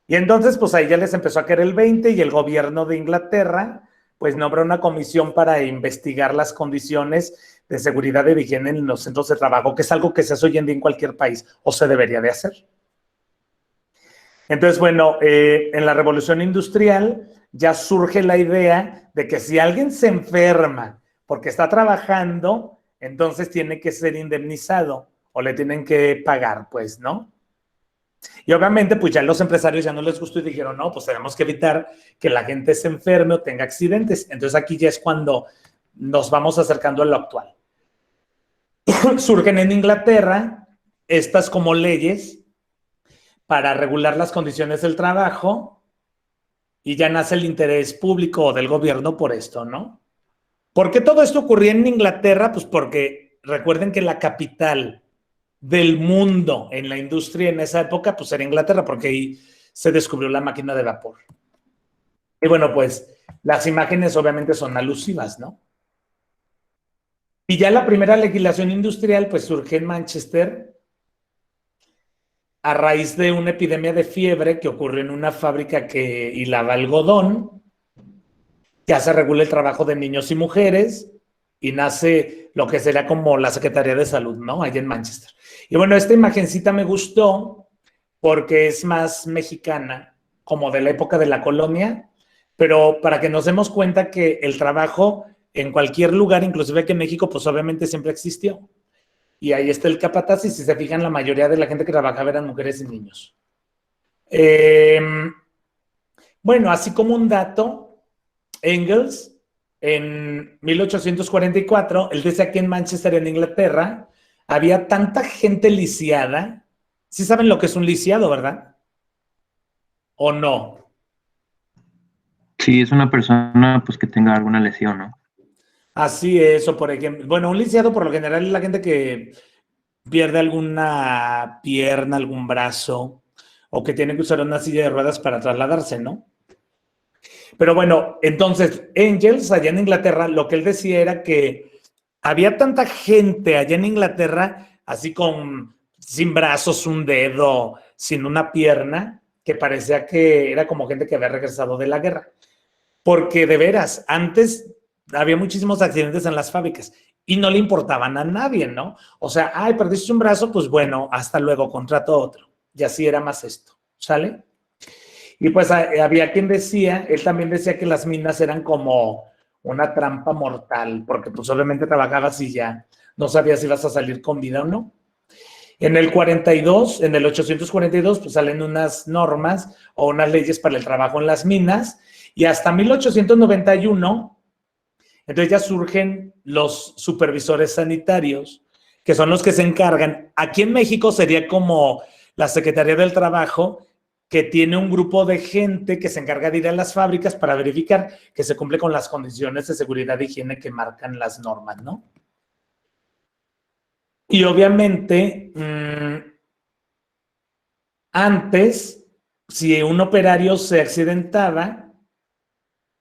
S1: Y entonces, pues ahí ya les empezó a caer el 20 y el gobierno de Inglaterra, pues nombró una comisión para investigar las condiciones de seguridad y de higiene en los centros de trabajo, que es algo que se hace hoy en día en cualquier país, o se debería de hacer. Entonces, bueno, en la revolución industrial ya surge la idea de que si alguien se enferma porque está trabajando, entonces tiene que ser indemnizado o le tienen que pagar, pues, ¿no? Y obviamente, pues ya los empresarios ya no les gustó y dijeron, no, pues tenemos que evitar que la gente se enferme o tenga accidentes. Entonces aquí ya es cuando nos vamos acercando a lo actual. Surgen en Inglaterra estas como leyes para regular las condiciones del trabajo y ya nace el interés público o del gobierno por esto, ¿no? ¿Por qué todo esto ocurría en Inglaterra? Pues porque recuerden que la capital del mundo en la industria en esa época, pues era Inglaterra, porque ahí se descubrió la máquina de vapor. Y bueno, pues las imágenes obviamente son alusivas, ¿no? Y ya la primera legislación industrial pues surge en Manchester a raíz de una epidemia de fiebre que ocurrió en una fábrica que hilaba algodón. Ya se regula el trabajo de niños y mujeres y nace lo que sería como la Secretaría de Salud, ¿no? Allá en Manchester. Y bueno, esta imagencita me gustó porque es más mexicana, como de la época de la colonia, pero para que nos demos cuenta que el trabajo en cualquier lugar, inclusive aquí en México, pues obviamente siempre existió. Y ahí está el capataz y si se fijan, la mayoría de la gente que trabajaba eran mujeres y niños. Bueno, así como un dato, Engels, en 1844, él decía que en Manchester, en Inglaterra, había tanta gente lisiada. ¿Sí saben lo que es un lisiado, verdad? ¿O no?
S8: Sí, es una persona pues que tenga alguna lesión, ¿no?
S1: Así es, o por ejemplo, bueno, un lisiado por lo general es la gente que pierde alguna pierna, algún brazo, o que tiene que usar una silla de ruedas para trasladarse, ¿no? Pero bueno, entonces, Engels, allá en Inglaterra, lo que él decía era que había tanta gente allá en Inglaterra, así sin brazos, un dedo, sin una pierna, que parecía que era como gente que había regresado de la guerra. Porque de veras, antes había muchísimos accidentes en las fábricas y no le importaban a nadie, ¿no? O sea, ay, perdiste un brazo, pues bueno, hasta luego, contrato otro. Y así era más esto, ¿sale? Y pues había quien decía, él también decía que las minas eran como una trampa mortal, porque pues obviamente trabajabas y ya no sabías si ibas a salir con vida o no. En el 42, en el 842, pues salen unas normas o unas leyes para el trabajo en las minas, y hasta 1891, entonces ya surgen los supervisores sanitarios, que son los que se encargan. Aquí en México sería como la Secretaría del Trabajo, que tiene un grupo de gente que se encarga de ir a las fábricas para verificar que se cumple con las condiciones de seguridad e higiene que marcan las normas, ¿no? Y obviamente, antes, si un operario se accidentaba,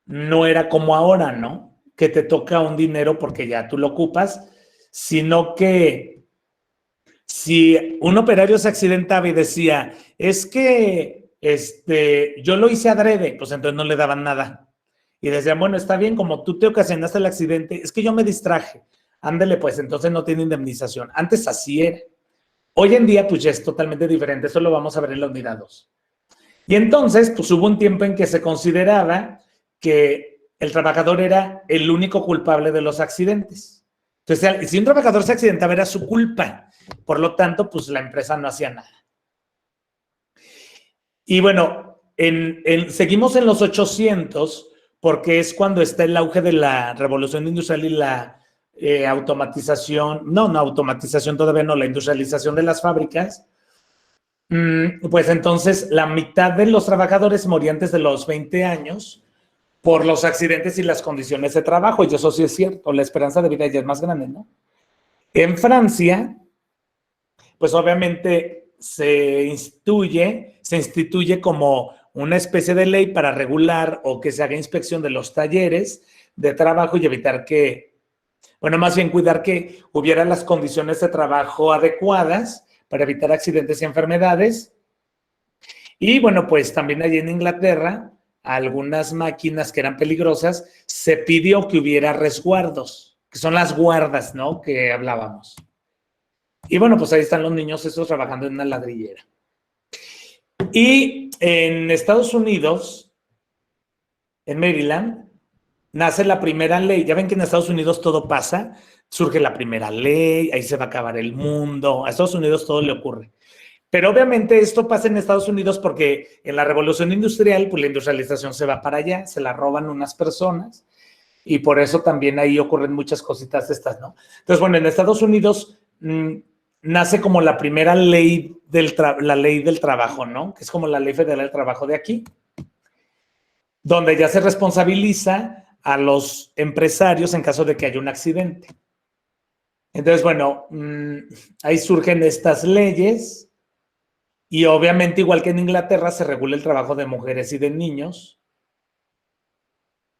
S1: no era como ahora, ¿no? Que te toca un dinero porque ya tú lo ocupas, sino que si un operario se accidentaba y decía, es que yo lo hice adrede, pues entonces no le daban nada. Y decían, bueno, está bien, como tú te ocasionaste el accidente, es que yo me distraje. Ándele, pues entonces no tiene indemnización. Antes así era. Hoy en día, pues ya es totalmente diferente. Eso lo vamos a ver en la unidad 2. Y entonces, pues hubo un tiempo en que se consideraba que el trabajador era el único culpable de los accidentes. Entonces, si un trabajador se accidentaba, era su culpa. Por lo tanto, pues la empresa no hacía nada. Y bueno, seguimos en los 800 porque es cuando está el auge de la revolución industrial y la automatización, no automatización todavía no, la industrialización de las fábricas. Pues entonces la mitad de los trabajadores morían antes de los 20 años por los accidentes y las condiciones de trabajo, y eso sí es cierto, la esperanza de vida ya es más grande, ¿no? En Francia, pues obviamente se instituye como una especie de ley para regular o que se haga inspección de los talleres de trabajo y evitar que, bueno, más bien cuidar que hubiera las condiciones de trabajo adecuadas para evitar accidentes y enfermedades. Y bueno, pues también allí en Inglaterra, algunas máquinas que eran peligrosas, se pidió que hubiera resguardos, que son las guardas, ¿no? Que hablábamos. Y bueno, pues ahí están los niños esos trabajando en una ladrillera. Y en Estados Unidos, en Maryland, nace la primera ley. Ya ven que en Estados Unidos todo pasa, surge la primera ley, ahí se va a acabar el mundo, a Estados Unidos todo le ocurre. Pero obviamente esto pasa en Estados Unidos porque en la revolución industrial, pues la industrialización se va para allá, se la roban unas personas y por eso también ahí ocurren muchas cositas de estas, ¿no? Entonces, bueno, en Estados Unidos nace como la primera ley la ley del trabajo, ¿no? Que es como la ley federal del trabajo de aquí, donde ya se responsabiliza a los empresarios en caso de que haya un accidente. Entonces, bueno, ahí surgen estas leyes y obviamente, igual que en Inglaterra, se regula el trabajo de mujeres y de niños.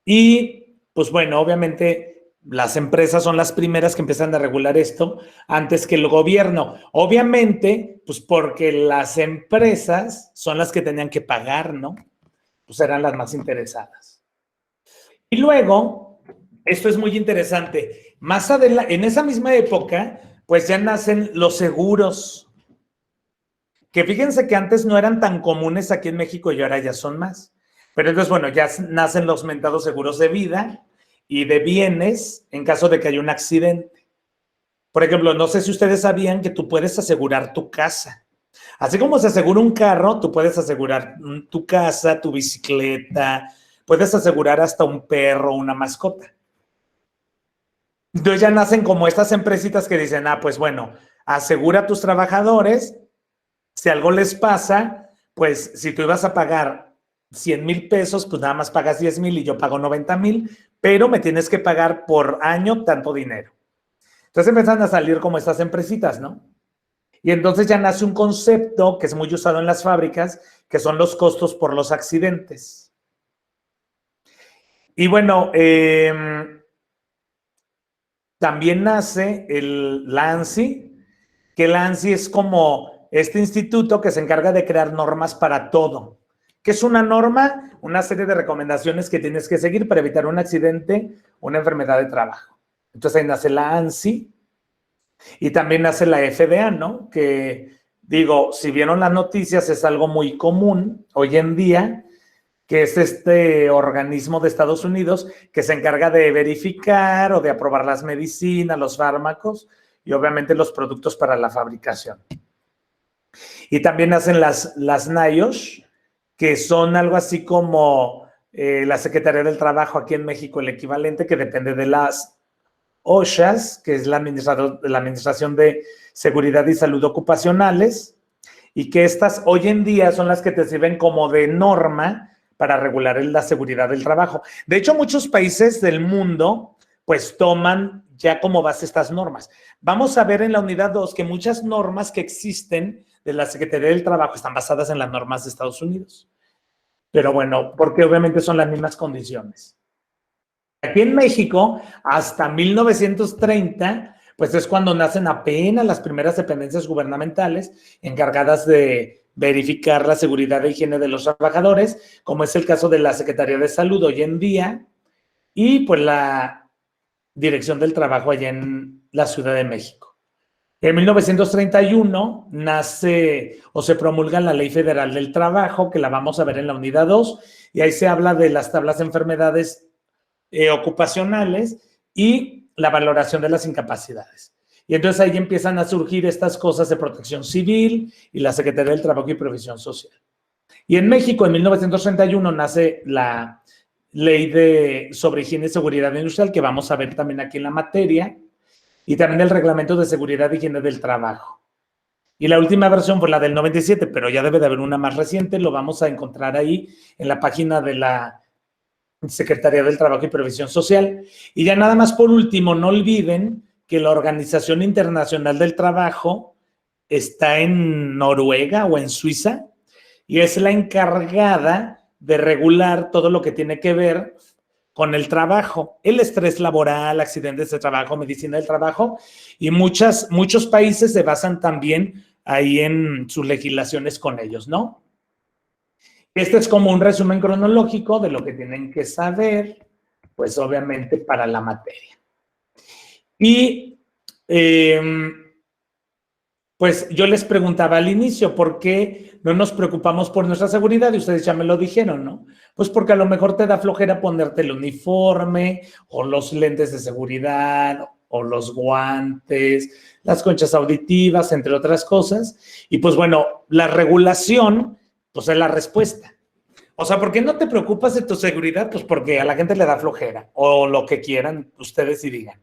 S1: Y, pues bueno, obviamente las empresas son las primeras que empiezan a regular esto antes que el gobierno. Obviamente, pues porque las empresas son las que tenían que pagar, ¿no? Pues eran las más interesadas. Y luego, esto es muy interesante, más adelante, en esa misma época, pues ya nacen los seguros, que fíjense que antes no eran tan comunes aquí en México y ahora ya son más. Pero entonces, bueno, ya nacen los mentados seguros de vida y de bienes en caso de que haya un accidente. Por ejemplo, no sé si ustedes sabían que tú puedes asegurar tu casa. Así como se asegura un carro, tú puedes asegurar tu casa, tu bicicleta, puedes asegurar hasta un perro, una mascota. Entonces ya nacen como estas empresitas que dicen, pues bueno, asegura a tus trabajadores, si algo les pasa, pues si tú ibas a pagar 100,000 pesos, pues nada más pagas 10,000 y yo pago 90,000, pero me tienes que pagar por año tanto dinero. Entonces empiezan a salir como estas empresitas, ¿no? Y entonces ya nace un concepto que es muy usado en las fábricas, que son los costos por los accidentes. Y bueno, también nace la ANSI, que la ANSI es como este instituto que se encarga de crear normas para todo. ¿Qué es una norma? Una serie de recomendaciones que tienes que seguir para evitar un accidente, una enfermedad de trabajo. Entonces ahí nace la ANSI y también nace la FDA, ¿no? Que digo, si vieron las noticias, es algo muy común hoy en día, que es este organismo de Estados Unidos que se encarga de verificar o de aprobar las medicinas, los fármacos y obviamente los productos para la fabricación. Y también hacen las NIOSH, que son algo así como la Secretaría del Trabajo aquí en México, el equivalente, que depende de las OSHAs, que es la Administración de Seguridad y Salud Ocupacionales, y que estas hoy en día son las que te sirven como de norma para regular la seguridad del trabajo. De hecho, muchos países del mundo pues toman ya como base estas normas. Vamos a ver en la unidad 2 que muchas normas que existen de la Secretaría del Trabajo están basadas en las normas de Estados Unidos. Pero bueno, porque obviamente son las mismas condiciones. Aquí en México, hasta 1930, pues es cuando nacen apenas las primeras dependencias gubernamentales encargadas de verificar la seguridad e higiene de los trabajadores, como es el caso de la Secretaría de Salud hoy en día, y pues la Dirección del Trabajo allá en la Ciudad de México. En 1931 nace o se promulga la Ley Federal del Trabajo, que la vamos a ver en la unidad 2, y ahí se habla de las tablas de enfermedades ocupacionales y la valoración de las incapacidades. Y entonces ahí empiezan a surgir estas cosas de protección civil y la Secretaría del Trabajo y Previsión Social. Y en México, en 1931, nace la Ley sobre Higiene y Seguridad Industrial, que vamos a ver también aquí en la materia, y también el Reglamento de Seguridad y Higiene del Trabajo. Y la última versión fue la del 97, pero ya debe de haber una más reciente, lo vamos a encontrar ahí en la página de la Secretaría del Trabajo y Previsión Social. Y ya nada más por último, no olviden que la Organización Internacional del Trabajo está en Noruega o en Suiza y es la encargada de regular todo lo que tiene que ver con el trabajo, el estrés laboral, accidentes de trabajo, medicina del trabajo, y muchos países se basan también ahí en sus legislaciones con ellos, ¿no? Este es como un resumen cronológico de lo que tienen que saber, pues obviamente para la materia. Y pues yo les preguntaba al inicio, ¿por qué no nos preocupamos por nuestra seguridad? Y ustedes ya me lo dijeron, ¿no? Pues porque a lo mejor te da flojera ponerte el uniforme o los lentes de seguridad o los guantes, las conchas auditivas, entre otras cosas. Y pues bueno, la regulación, pues es la respuesta. O sea, ¿por qué no te preocupas de tu seguridad? Pues porque a la gente le da flojera o lo que quieran ustedes y digan.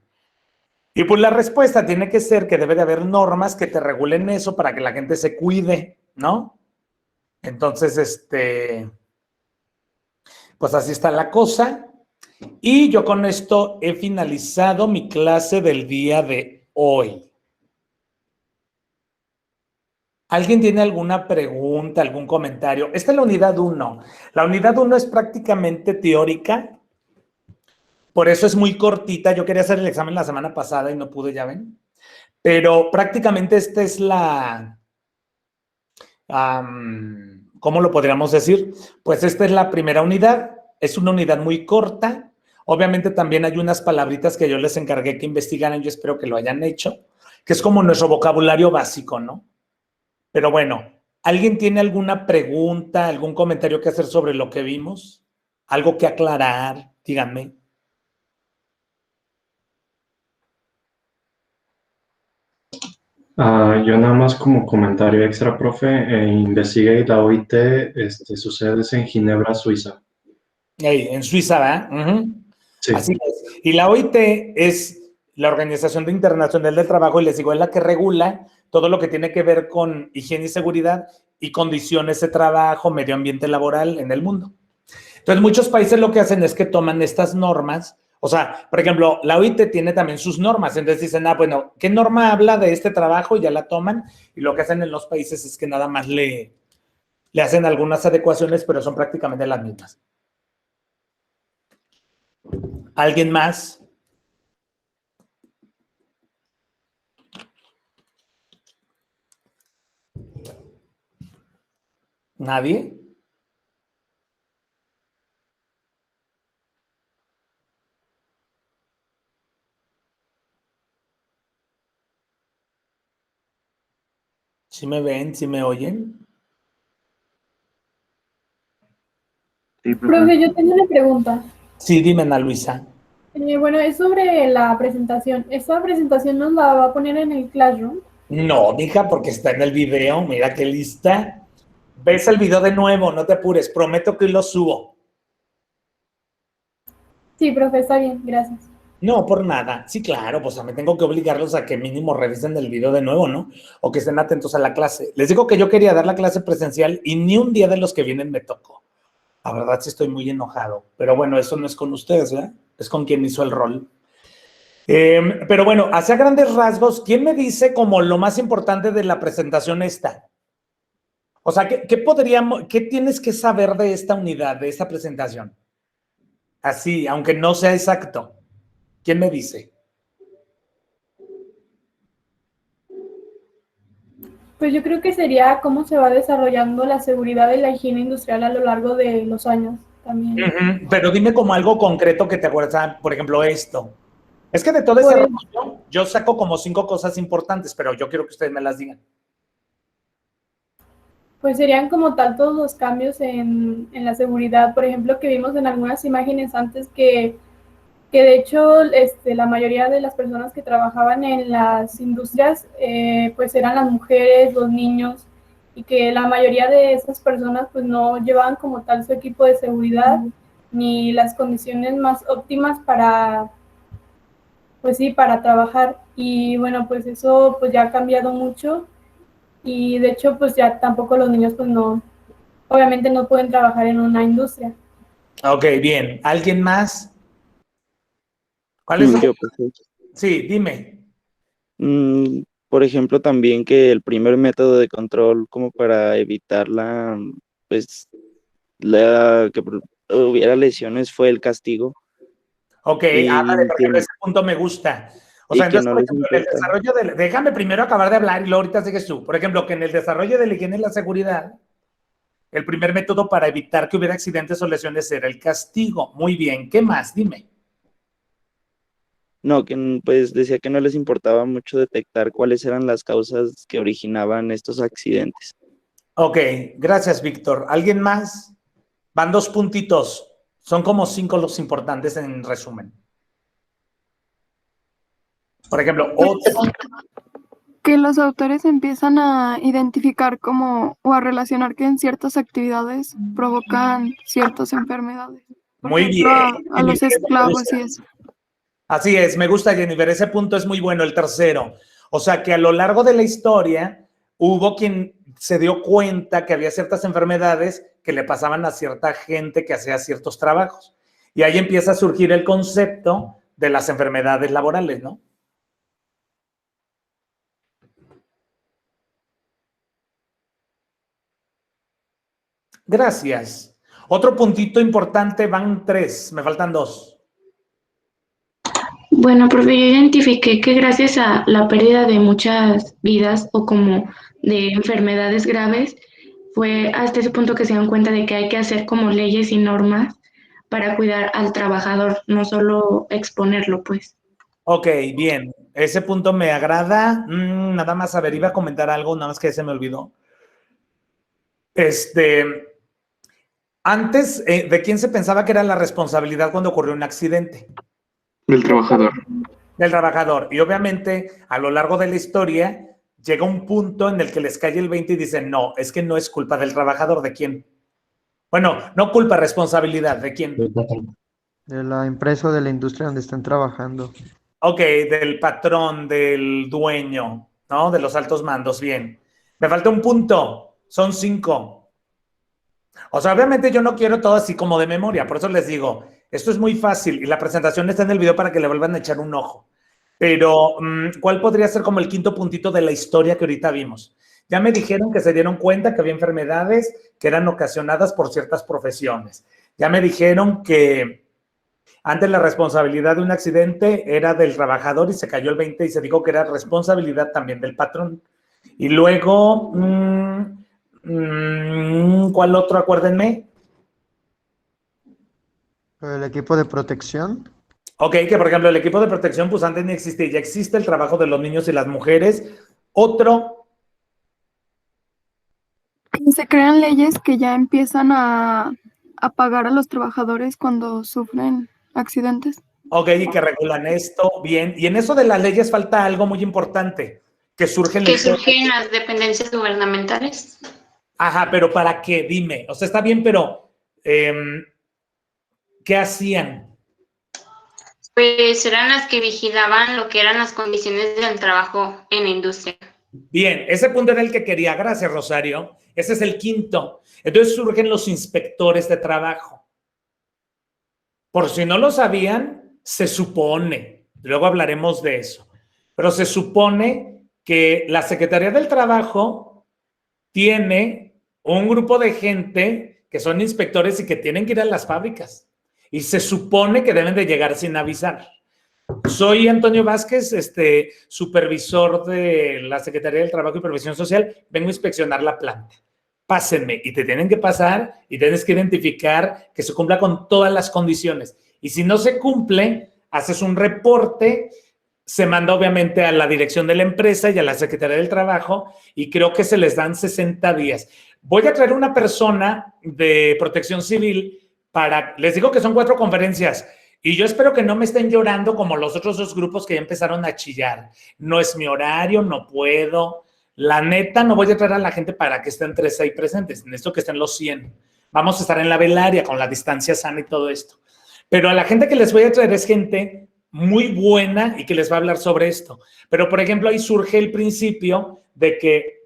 S1: Y pues la respuesta tiene que ser que debe de haber normas que te regulen eso para que la gente se cuide, ¿no? Entonces, pues así está la cosa. Y yo con esto he finalizado mi clase del día de hoy. ¿Alguien tiene alguna pregunta, algún comentario? Esta es la unidad 1. La unidad 1 es prácticamente teórica. Por eso es muy cortita. Yo quería hacer el examen la semana pasada y no pude, ya ven. Pero prácticamente esta es la... ¿cómo lo podríamos decir? Pues esta es la primera unidad. Es una unidad muy corta. Obviamente también hay unas palabritas que yo les encargué que investigaran. Yo espero que lo hayan hecho. Que es como nuestro vocabulario básico, ¿no? Pero bueno, ¿alguien tiene alguna pregunta, algún comentario que hacer sobre lo que vimos? ¿Algo que aclarar? Díganme.
S14: Yo nada más como comentario extra, profe, investigué y la OIT, su sede es en Ginebra, Suiza.
S1: En Suiza, ¿verdad?
S14: Sí.
S1: Así es. Y la OIT es la Organización Internacional del Trabajo, y les digo, es la que regula todo lo que tiene que ver con higiene y seguridad y condiciones de trabajo, medio ambiente laboral en el mundo. Entonces, muchos países lo que hacen es que toman estas normas. O sea, por ejemplo, la OIT tiene también sus normas. Entonces dicen, bueno, ¿qué norma habla de este trabajo? Y ya la toman. Y lo que hacen en los países es que nada más le hacen algunas adecuaciones, pero son prácticamente las mismas. ¿Alguien más? ¿Nadie? ¿Sí me ven? ¿Sí me oyen?
S8: Sí,
S12: Profe, yo tengo una pregunta.
S1: Sí, dime, Ana Luisa.
S12: Bueno, es sobre la presentación. ¿Esta presentación nos la va a poner en el Classroom?
S1: No, mija, porque está en el video. Mira qué lista. Ves el video de nuevo, no te apures. Prometo que lo subo.
S12: Sí, profe, está bien, gracias.
S1: No, por nada. Sí, claro, pues a mí tengo que obligarlos a que mínimo revisen el video de nuevo, ¿no? O que estén atentos a la clase. Les digo que yo quería dar la clase presencial y ni un día de los que vienen me tocó. La verdad sí estoy muy enojado. Pero bueno, eso no es con ustedes, ¿verdad? Es con quien hizo el rol. Pero bueno, hacia grandes rasgos, ¿quién me dice como lo más importante de la presentación esta? O sea, ¿qué tienes que saber de esta unidad, de esta presentación? Así, aunque no sea exacto. ¿Quién me dice?
S12: Pues yo creo que sería cómo se va desarrollando la seguridad y la higiene industrial a lo largo de los años también.
S1: Pero dime como algo concreto que te acuerdas, por ejemplo, esto. Es que de todo ese rollo, yo saco como 5 cosas importantes, pero yo quiero que ustedes me las digan.
S12: Pues serían como tal todos los cambios en la seguridad, por ejemplo, que vimos en algunas imágenes antes que de hecho la mayoría de las personas que trabajaban en las industrias pues eran las mujeres, los niños, y que la mayoría de esas personas pues no llevaban como tal su equipo de seguridad ni las condiciones más óptimas para, pues sí, para trabajar. Y bueno, pues eso pues ya ha cambiado mucho, y de hecho pues ya tampoco los niños pues no, obviamente no pueden trabajar en una industria.
S1: Ok, bien. ¿Alguien más? ¿Cuál es?
S16: Yo, profe.
S1: Sí, dime.
S16: Por ejemplo, también que el primer método de control como para evitar pues, que hubiera lesiones fue el castigo.
S1: Ok, ándale, porque ese punto me gusta. O sea, entonces, por ejemplo, en el desarrollo déjame primero acabar de hablar y luego ahorita sigues tú. Por ejemplo, que en el desarrollo de la higiene y la seguridad, el primer método para evitar que hubiera accidentes o lesiones era el castigo. Muy bien, ¿qué más? Dime.
S16: No, que pues decía que no les importaba mucho detectar cuáles eran las causas que originaban estos accidentes.
S1: Ok, gracias, Víctor. ¿Alguien más? Van 2 puntitos. Son como 5 los importantes en resumen. Por ejemplo,
S3: que los autores empiezan a identificar como o a relacionar que en ciertas actividades provocan ciertas enfermedades.
S1: Muy bien.
S3: A los esclavos y eso.
S1: Así es, me gusta, Jennifer, ese punto es muy bueno, el tercero. O sea, que a lo largo de la historia hubo quien se dio cuenta que había ciertas enfermedades que le pasaban a cierta gente que hacía ciertos trabajos. Y ahí empieza a surgir el concepto de las enfermedades laborales, ¿no? Gracias. Otro puntito importante, van 3, me faltan 2.
S4: Bueno, profe, yo identifiqué que gracias a la pérdida de muchas vidas o como de enfermedades graves, fue hasta ese punto que se dan cuenta de que hay que hacer como leyes y normas para cuidar al trabajador, no solo exponerlo, pues.
S1: Ok, bien. Ese punto me agrada. Nada más, a ver, iba a comentar algo, nada más que se me olvidó. Antes, ¿de quién se pensaba que era la responsabilidad cuando ocurrió un accidente?
S5: Del trabajador.
S1: Del trabajador. Y obviamente, a lo largo de la historia, llega un punto en el que les cae el 20 y dicen, no, es que no es culpa del trabajador, ¿de quién? Bueno, no culpa, responsabilidad, ¿de quién?
S10: De la empresa o de la industria donde están trabajando.
S1: Ok, del patrón, del dueño, ¿no? De los altos mandos, bien. Me falta un punto, son 5. O sea, obviamente yo no quiero todo así como de memoria, por eso les digo, esto es muy fácil y la presentación está en el video para que le vuelvan a echar un ojo. Pero, ¿cuál podría ser como el quinto puntito de la historia que ahorita vimos? Ya me dijeron que se dieron cuenta que había enfermedades que eran ocasionadas por ciertas profesiones. Ya me dijeron que antes la responsabilidad de un accidente era del trabajador y se cayó el 20 y se dijo que era responsabilidad también del patrón. Y luego, ¿cuál otro? Acuérdenme.
S10: El equipo de protección.
S1: Ok, que por ejemplo el equipo de protección pues antes ni existía, ya existe el trabajo de los niños y las mujeres. Otro.
S3: Se crean leyes que ya empiezan a pagar a los trabajadores cuando sufren accidentes.
S1: Ok, y que regulan esto, bien. Y en eso de las leyes falta algo muy importante, que surgen...
S17: Que surgen las dependencias gubernamentales.
S1: Ajá, pero ¿para qué? Dime. O sea, está bien, pero ¿qué hacían?
S17: Pues eran las que vigilaban lo que eran las condiciones del trabajo en la industria.
S1: Bien, ese punto era el que quería. Gracias, Rosario. Ese es el quinto. Entonces surgen los inspectores de trabajo. Por si no lo sabían, se supone, luego hablaremos de eso, pero se supone que la Secretaría del Trabajo tiene un grupo de gente que son inspectores y que tienen que ir a las fábricas. Y se supone que deben de llegar sin avisar. Soy Antonio Vázquez, supervisor de la Secretaría del Trabajo y Previsión Social. Vengo a inspeccionar la planta. Pásenme, y te tienen que pasar y tienes que identificar que se cumpla con todas las condiciones. Y si no se cumple, haces un reporte, se manda obviamente a la dirección de la empresa y a la Secretaría del Trabajo y creo que se les dan 60 días. Voy a traer una persona de Protección Civil les digo que son 4 conferencias y yo espero que no me estén llorando como los otros 2 grupos que ya empezaron a chillar. No es mi horario, no puedo. La neta, no voy a traer a la gente para que estén 3 ahí presentes. Necesito que estén los 100. Vamos a estar en la velaria con la distancia sana y todo esto. Pero a la gente que les voy a traer es gente muy buena y que les va a hablar sobre esto. Pero, por ejemplo, ahí surge el principio de que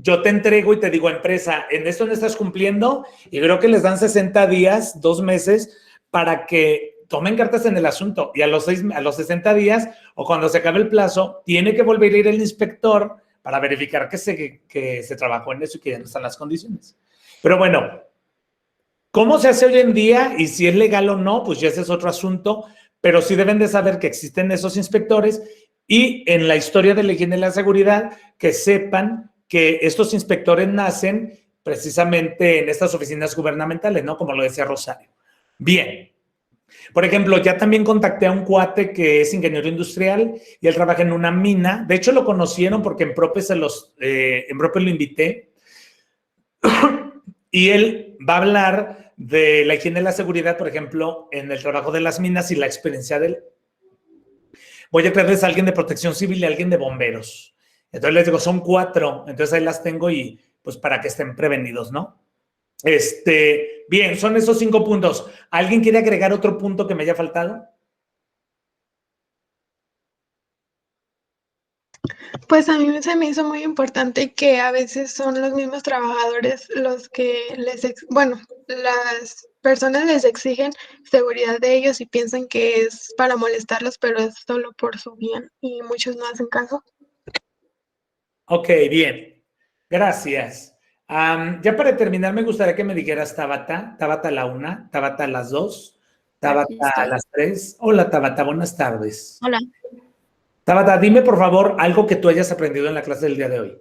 S1: yo te entrego y te digo, empresa, en esto no estás cumpliendo y creo que les dan 60 días, 2 meses, para que tomen cartas en el asunto. Y a los 60 días o cuando se acabe el plazo, tiene que volver a ir el inspector para verificar que se trabajó en eso y que ya no están las condiciones. Pero bueno, ¿cómo se hace hoy en día? Y si es legal o no, pues ya ese es otro asunto, pero sí deben de saber que existen esos inspectores y en la historia de la higiene y la seguridad, que sepan que estos inspectores nacen precisamente en estas oficinas gubernamentales, ¿no? Como lo decía Rosario. Bien. Por ejemplo, ya también contacté a un cuate que es ingeniero industrial y él trabaja en una mina. De hecho, lo conocieron porque en Prope lo invité. Y él va a hablar de la higiene y la seguridad, por ejemplo, en el trabajo de las minas y la experiencia de él. Voy a traerles a alguien de protección civil y a alguien de bomberos. Entonces les digo, son 4, entonces ahí las tengo y pues para que estén prevenidos, ¿no? Bien, son esos 5 puntos. ¿Alguien quiere agregar otro punto que me haya faltado?
S2: Pues a mí se me hizo muy importante que a veces son los mismos trabajadores los que las personas les exigen seguridad de ellos y piensan que es para molestarlos, pero es solo por su bien y muchos no hacen caso.
S1: Ok, bien. Gracias. Ya para terminar, me gustaría que me dijeras Tabata a la 1, Tabata a las 2, Tabata a las 3. Hola, Tabata, buenas tardes.
S13: Hola.
S1: Tabata, dime por favor algo que tú hayas aprendido en la clase del día de hoy.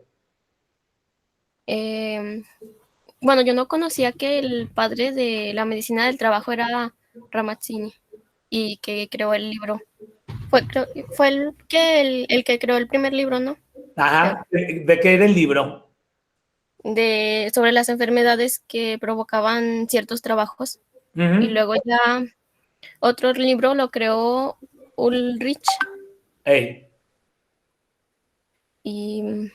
S13: Bueno, yo no conocía que el padre de la medicina del trabajo era Ramazzini y que creó el libro. Fue el que creó el primer libro, ¿no?
S1: Ajá, ¿de qué era el libro?
S13: Sobre las enfermedades que provocaban ciertos trabajos. Y luego ya otro libro lo creó Ulrich.
S1: Hey.
S13: y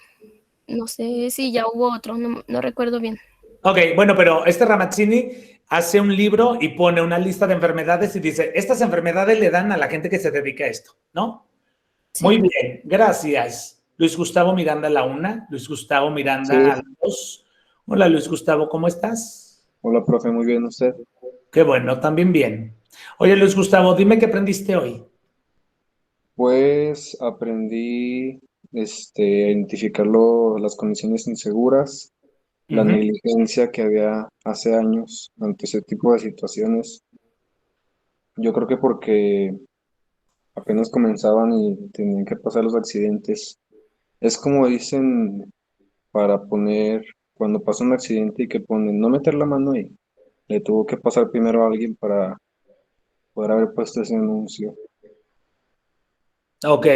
S13: no sé si ya hubo otro, no recuerdo bien.
S1: Ok, bueno, pero este Ramazzini hace un libro y pone una lista de enfermedades y dice, estas enfermedades le dan a la gente que se dedica a esto, ¿no? Sí. Muy bien, gracias. Luis Gustavo Miranda a la 1, Luis Gustavo Miranda a la 2. Hola, Luis Gustavo, ¿cómo estás?
S18: Hola, profe, muy bien, ¿usted?
S1: Qué bueno, también bien. Oye, Luis Gustavo, dime qué aprendiste hoy.
S18: Pues aprendí a identificar las condiciones inseguras, la negligencia que había hace años ante ese tipo de situaciones. Yo creo que porque apenas comenzaban y tenían que pasar los accidentes. Es como dicen para poner, cuando pasa un accidente y que ponen, no meter la mano ahí. Le tuvo que pasar primero a alguien para poder haber puesto ese anuncio.
S1: Ok.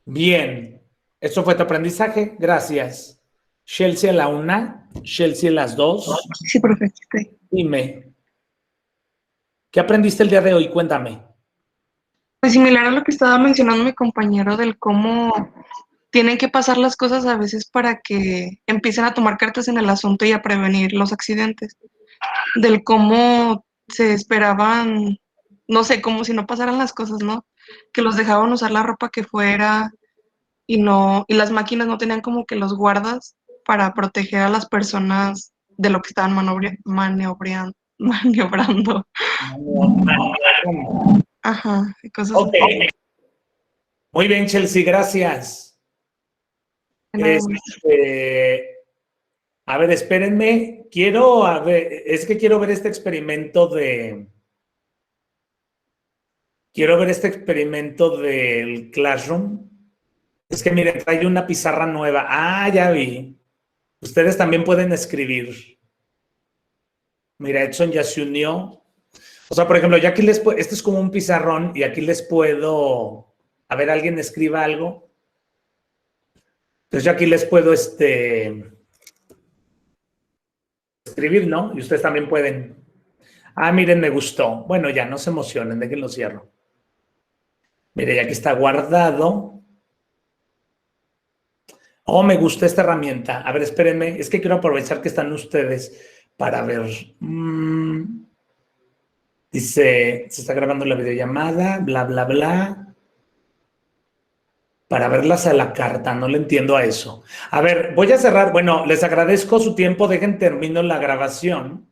S1: Bien. Eso fue tu aprendizaje. Gracias. Chelsea a la 1, Chelsea a las 2.
S19: Sí, profe. Sí.
S1: Dime. ¿Qué aprendiste el día de hoy? Cuéntame.
S19: Pues similar a lo que estaba mencionando mi compañero del cómo tienen que pasar las cosas a veces para que empiecen a tomar cartas en el asunto y a prevenir los accidentes. Del cómo se esperaban, no sé, como si no pasaran las cosas, ¿no? Que los dejaban usar la ropa que fuera y las máquinas no tenían como que los guardas para proteger a las personas de lo que estaban maniobrando. Ajá, y cosas
S1: así. Muy bien, Chelsea, gracias. A ver, espérenme. Quiero ver este experimento del Classroom. Es que miren, trae una pizarra nueva. Ah, ya vi. Ustedes también pueden escribir. Mira, Edson ya se unió. O sea, por ejemplo, yo aquí este es como un pizarrón y aquí les puedo, a ver, alguien escriba algo. Entonces yo aquí les puedo escribir, ¿no? Y ustedes también pueden. Ah, miren, me gustó. Bueno, ya, no se emocionen, déjenlo cierro. Mire, ya aquí está guardado. Oh, me gusta esta herramienta. A ver, espérenme. Es que quiero aprovechar que están ustedes para ver. Dice, se está grabando la videollamada, bla, bla, bla. Para verlas a la carta, no le entiendo a eso. A ver, voy a cerrar. Bueno, les agradezco su tiempo. Termino la grabación.